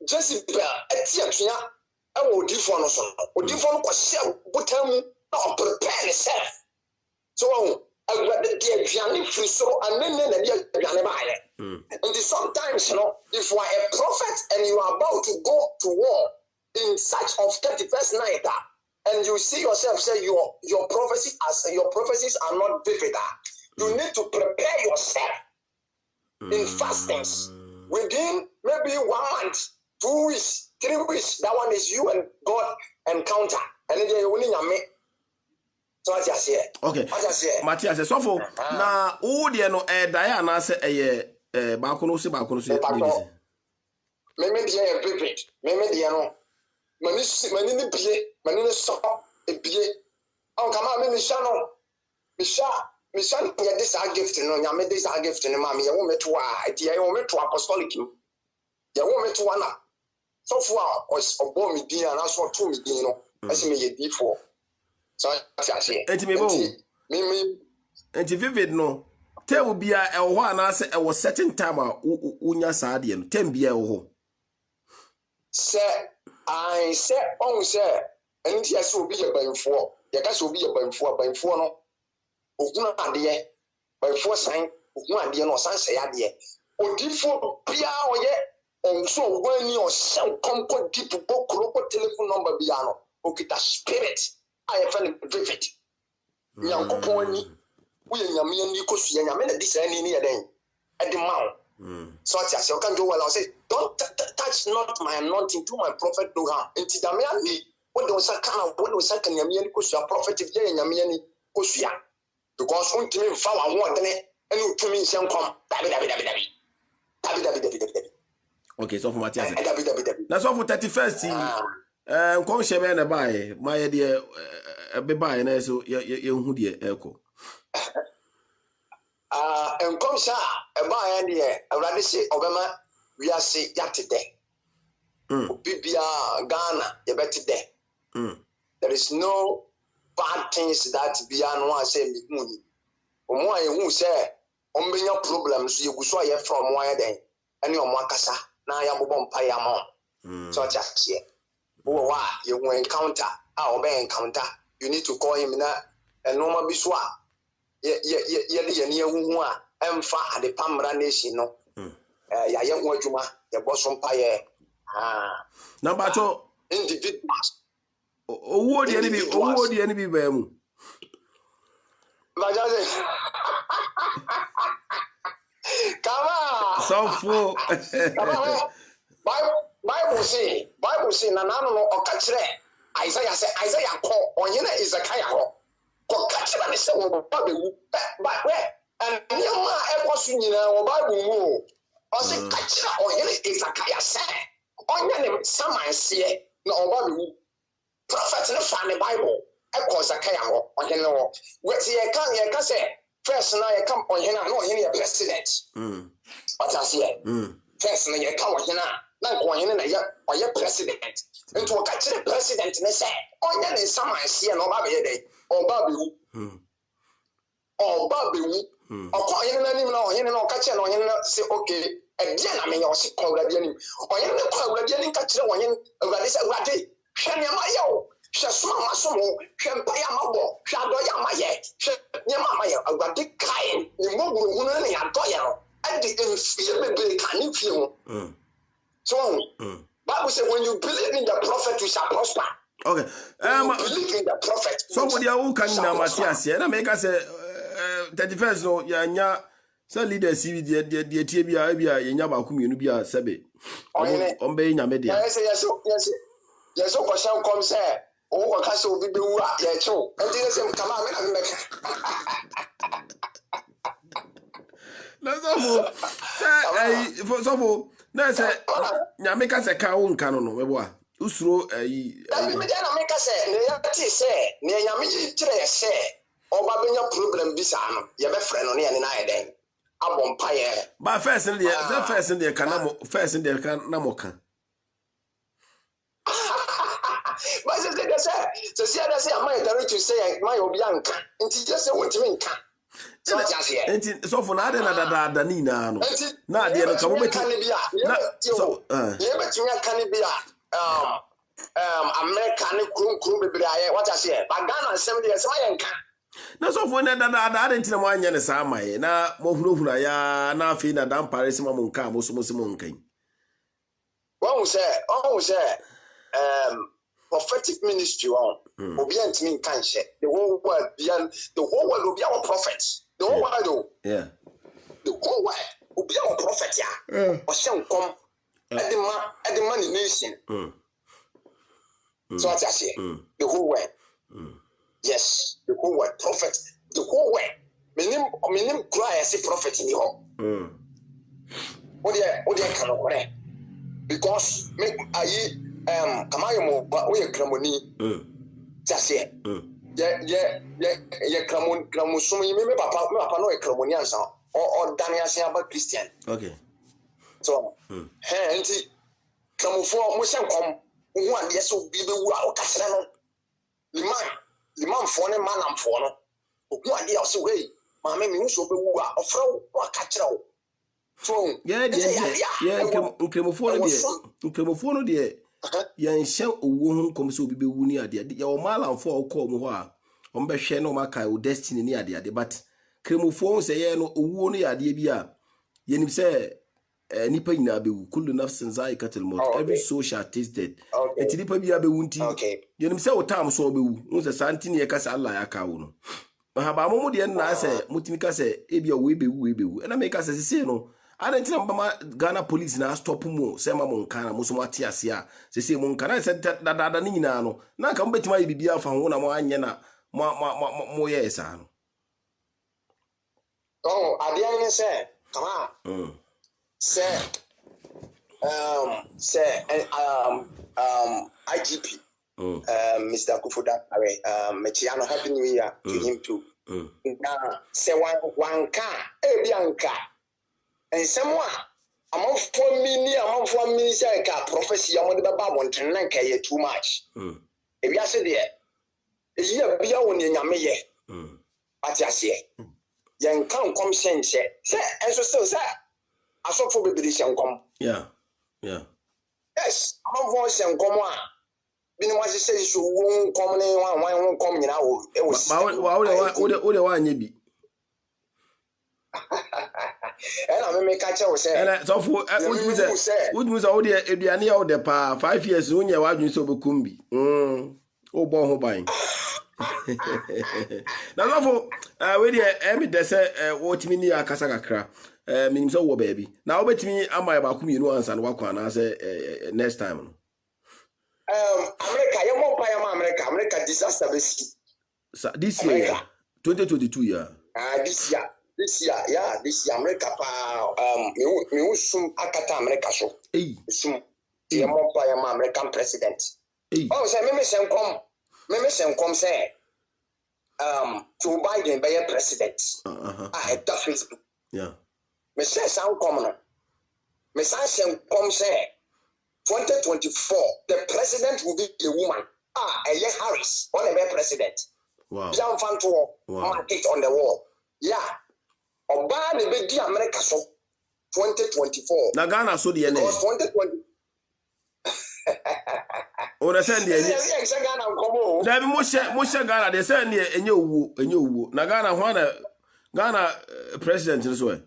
Jezebel, Etiatua, and Odifon so. Odifon kwase botamu na prepare yourself. So awurade de aduane free so anene na de aduane baaye. And sometimes, if you are a prophet and you are about to go to war in such of 31st night, and you see yourself say your prophecies are not vivid, you need to prepare yourself in fastings within maybe 1 month, 2 weeks, 3 weeks. That one is you and God encounter, and then you will me. So what you say? Okay. Matthias, so for na who dey no Diana say ba kono se me dey vivid. Me dey no. Mani ni bie, mani ni so ebie. On kama me sha no. Me sha ya this gift no, nya me this gift no ma me ye wo me to a, e ye wo me to apostolic. Ye wo me to na. So for obo me din ana so to me din no. Asi me ye di for. So I say. Enti me bo. Enti vivid no. Tell bia e wo ana say e was certain time a unya saa de no. Tem bia e wo. Say I say on say enti ase obi ye banfo. Ye ka say obi ye banfo no. Ogun ade banfo san ogun ade no san say ade. Odifo bia oye onso ogwani o sen konko deep bokro ko telephone number bia no. Okita spirit I find vivid. Nyankopon ni we nyame ani kosu nyame na dis ani ni eden edi ma so ati ase o kan jo wala say don't touch not my anointing to my prophet no harm enti da me ani we don sakana we don sakana nyame ani kosu prophet ye nyame ani kosu ya because untimi mfa wa ho odene ani utumi nsenkom dabi. Okay, so for Matthias. Na so for 31st nkom shebe na bae ma ye de be bae na so ye hu de eko nkom sha e bae de awrade se obema wiase yatede bibia Ghana ye betede there is no bad things that bia no one say me hu ni omo aye hu say ombenya problems ye guso aye from one den ani omo akasa na ya bobom pa ya mo so just here you will encounter encounter. You need to call him na and normal biswa. Ye emfa ade pamra nation no. Ya ye ho adwuma ye bosom pa ye. Number 2 individuals. Owo de ani bi ba mu. Bajaze. Come on. So for Bible say na no okachire Isaiah call onyena Ezekiah ho ko kachira ne se wo ba bewu but and nyama ekosu nyina wo Bible mu o se kachira onyena Ezekiah se onya ne samanse na oba bewu prophet ne fa ne Bible eko Ezekiah ho onyena ho we ye kan say first na ye kam onyena na onyena ye president what I say first na ye kam onyena na onyena na ye president into a catch president ne say onya ne samanse na oba be dey oba bewu okọ onyena na nim na onyena na okache na onyena say okay e dia na me yo se kwa awurade anim onyena ne kwa awurade anim ka kire onyena awurade say awurade hwe ne ma ye o hwe soma masomo hwe mpa ya mabo hwe ado ya ma ye hwe ne ma ye awurade kai ni moguru hunu ne ya do ye no e di enfie bebe kan ni fie ho so Bible says when you believe in the prophet you shall prosper. Okay. Believe in the prophet. Somebody who can na Matthias here na make us say 31st no ya nya say leaders the tie bia ya nya ba ku mienu bia sebe. On be nya me dia. Yes o question come say o ko ka say obi be wu a ye chew. Enti say come on me na me Let's go. Say so for na say nya me ka say ka wo nka no no we bo a. usuro That me dey na make say ne yati say ne nyame kire say oba benya problem bi sa no ye be frɛ no ne ne na ye den abɔ mpaye ba first in the first in the kana mo ka but say am I direct to say my obi anka nti just say wontimi nka so just here enti so for na ade na dada ni na no na ade no ka mo beti na so ye betimi aka ne bia America ne krum bebre aye what I say but Ghana nsem de say my nka na so for na dada ade nti na mo anya ne sa amaye na mo hurahura ya na afi na dan Paris ma mo nka mo so mo nkan won say prophetic ministry on obi antimi nkan hye the whole world obi our prophets the whole world yeah the whole world obi our prophet ya o hye nkom edema ni nation so what I say the whole world yes the whole world prophet the whole world minim cry as a prophet in the home what they can correct because me ayi kamayo mo we kramoni just here yeah kramon so me papa no e kramoni ansa o daniel say about Christian okay so enti kramofo mo hye nkom hu ade so bi be wu a o kasere no liman fo ne manamfo no hu ade o so hey maame me hu so be wu a ofra wo aka kire wo so yeah nkramofo no de yanhyɛ owo ho nkom sɛ obi bewu ni ade ya o malamfo a okɔ mu hɔ a on bɛhwɛ no maka o destiny ni ade but kremofo sɛ yɛ no owo no ade bi a yenim sɛ nipa nyina bewu kullu nafsin zaikatul maut every soul shall taste death eti nipa bi abewu nti yenim sɛ o tam so obewu un sɛ santi ne yɛka sɛ Allah ya kawo no mahaba mo de na sɛ mutimi ka sɛ ebi a we bewu na me ka sɛ sese no adentina mbama Ghana police na stop mu se ma mo nka na mo so mate ase a sese mo nka na se dada ni nyina no na ka mbetima ye bibia fa ho na mo anye na mo ye esa no ade anye se kama se IGP Mr. Kufuda Mechiano happy new year to him too na se wanka ebianka ensemo a amanfo mini say ka prophecy amode baba wonten na nka ye too much ebi ase de eyi abia woni nyame ye ati ase ye nka nkom sense se enso se asofo bebiri se nkom yeah yes amanfo se nkom a bini wase se so wo nkom ne wan nkom nyina wo e wo de wa anye bi ena me catch we say ena so for would say wo de aduane ya wo de pa 5 years wo nya wadwun so bekum bi wo bo ho ban na so for we de me de say wo timi ni akasa kakra minim so wo baabi na wo betimi amai ba ku mienu ansa na wakwa na say next time no America ye mo pa ya America disaster be see this year 2022 yeah this year America pa me usum akata America so usum ye mo pa ya American president say me senkom say Joe Biden be president at that Facebook me say sankom no me senkom say 2024 the president will be a woman Harris on the president Jean Fanto market on the wall oba ne be di America so 2024 na Ghana so de ne 2020 o send de Ghana nkomo da bi mo she Ghana de send de enye owo na Ghana ho na Ghana president so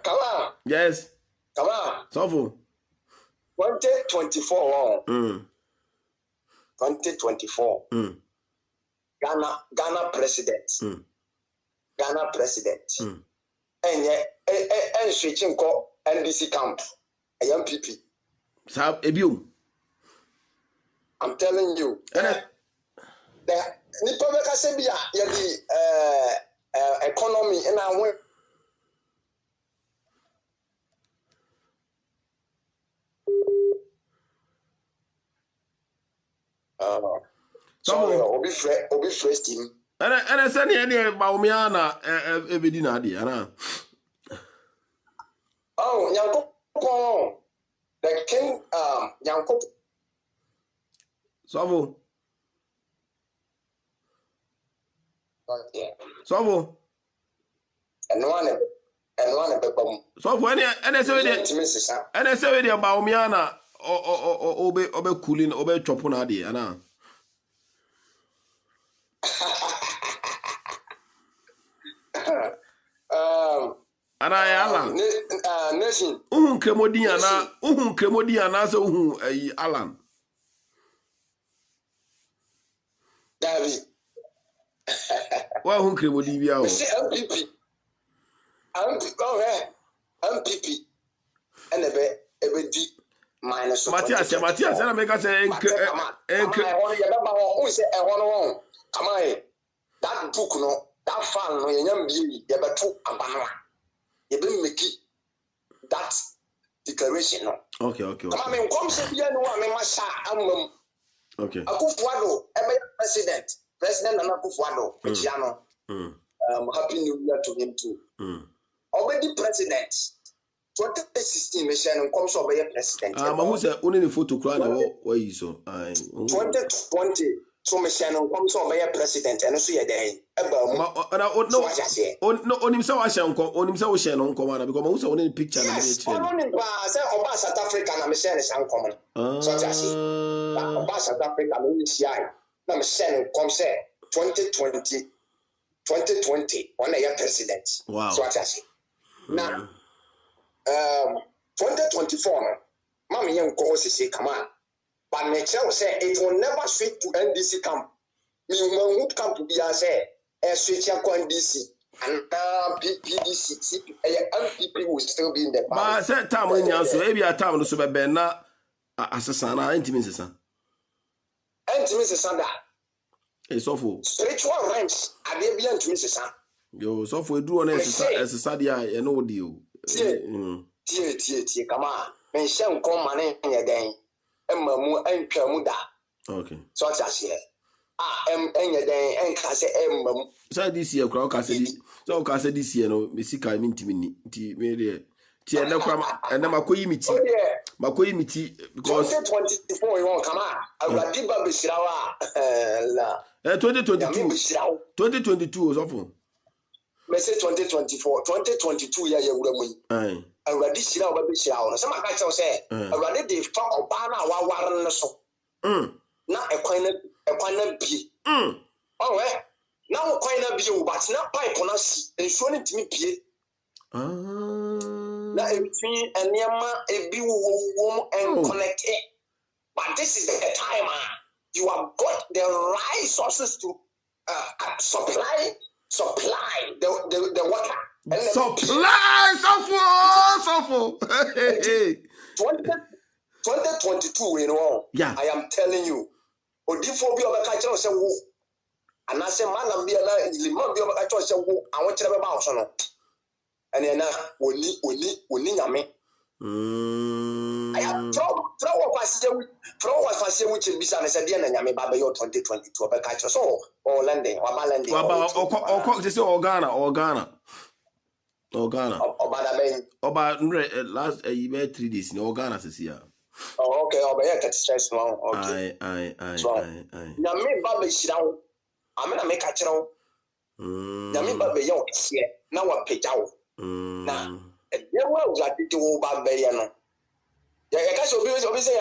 Kala yes kala so for 2024 2024 Ghana president enye switching ko NDC camp MPP sab ebiom I'm telling you the nipa be ka se bia ye di economy na Obi fresh team. And I said, any Baumiana, Ebedina, Diana. Oh, Yanko, the king, Yanko. Savo. Yeah. Savo. And one of So for any, and I say, Baumiana, or Obe cooling, Obe Chopunadi, Anna. And I Alan. Nation. Cremodiana, so Alan. David. Well, who Cremodivia? MPP. MPP. And a bit minus Matthias, and I make us say, come on. That book, no, that fan, no, you be two abanoa. You be make that declaration, no. Okay. Come on, come say, you know, I'm Masha, okay. Akufo-Addo, President Akufo-Addo, Pichiano. Happy New Year to him too. Already president. 2016, Michelle comes over here president. Who said only the photo crowd? What is so? 2020. So Michelle comes over here president, and so you're there. No, on himself, I shall on himself, share on command because most only picture. Yes, only Oba South Africa, and Michelle is uncommon. So I see. Oba South Africa, and CI. Now Michelle comes here 2020, one year president. Wow. So I see. Now, 2024, Mammy young calls say, come on. But Michelle said it will never switch to NDC camp. Meanwhile, who come to be as a switch to NDC and PDC, MPP will still be in the party. But said time when you answer, maybe a time to be not assassin, intimacy, son. Intimacy, son. It's awful. Spiritual ranks are they beyond to Mrs. Son? Yo, so for do on as a sadia, and no deal. Tie, come on. Mention come money in your day. Mamu and Kamuda. Okay. So I say, and your day and Cassa Mamu. So this year, Crow Cassidy. So Cassidy this year, no, Missika Mintimini, Tia, no crime, and then Makoi Miti. Makoi Miti, because 2024, you won't come out. I will give up the Shirawa. 2022 was awful. Message 2024, 2022 year, you would win. Aye. I read this year over the shower. Some of my say, I read the fuck of Bana while warren so. Not a quite be. Oh, well, now quite a view, but not pipe on us and showing it to me. Now, between and Yama, a view and connect it. But this is the time, you have got the right sources to supply the water. And supply, so 2022, you know. Yeah. I am telling you. Odiphobia of a culture say wo. And I say man be a liman be of a culture say wo. I want to have about so no. And then oni nyame. I have throw was which is and said and nyame baba yo 2022 of a culture so or landing or landing. Or say Ghana. About last year 3 days in Ghana this year. Oh, okay, over here that stress now. Okay. Aye. Nyame baba shirawo. Amena make a chiro. Nyame baba yo here. Now what pejawo. Na e wa ugadi to baba ye no. Ya ka so obi say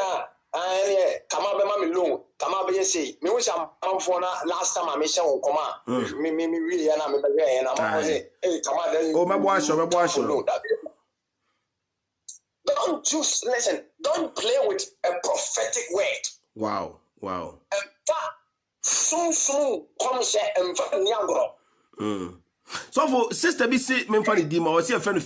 kama be ma me loan, kama be say me wish am for na last time I me share on koma. Me we ya na me be ya na ma say kama then. Oh, me bo asho. Don't play with a prophetic word. Wow. In fact, soon come say and niagro. So for sister be say me fa di ma o say a friend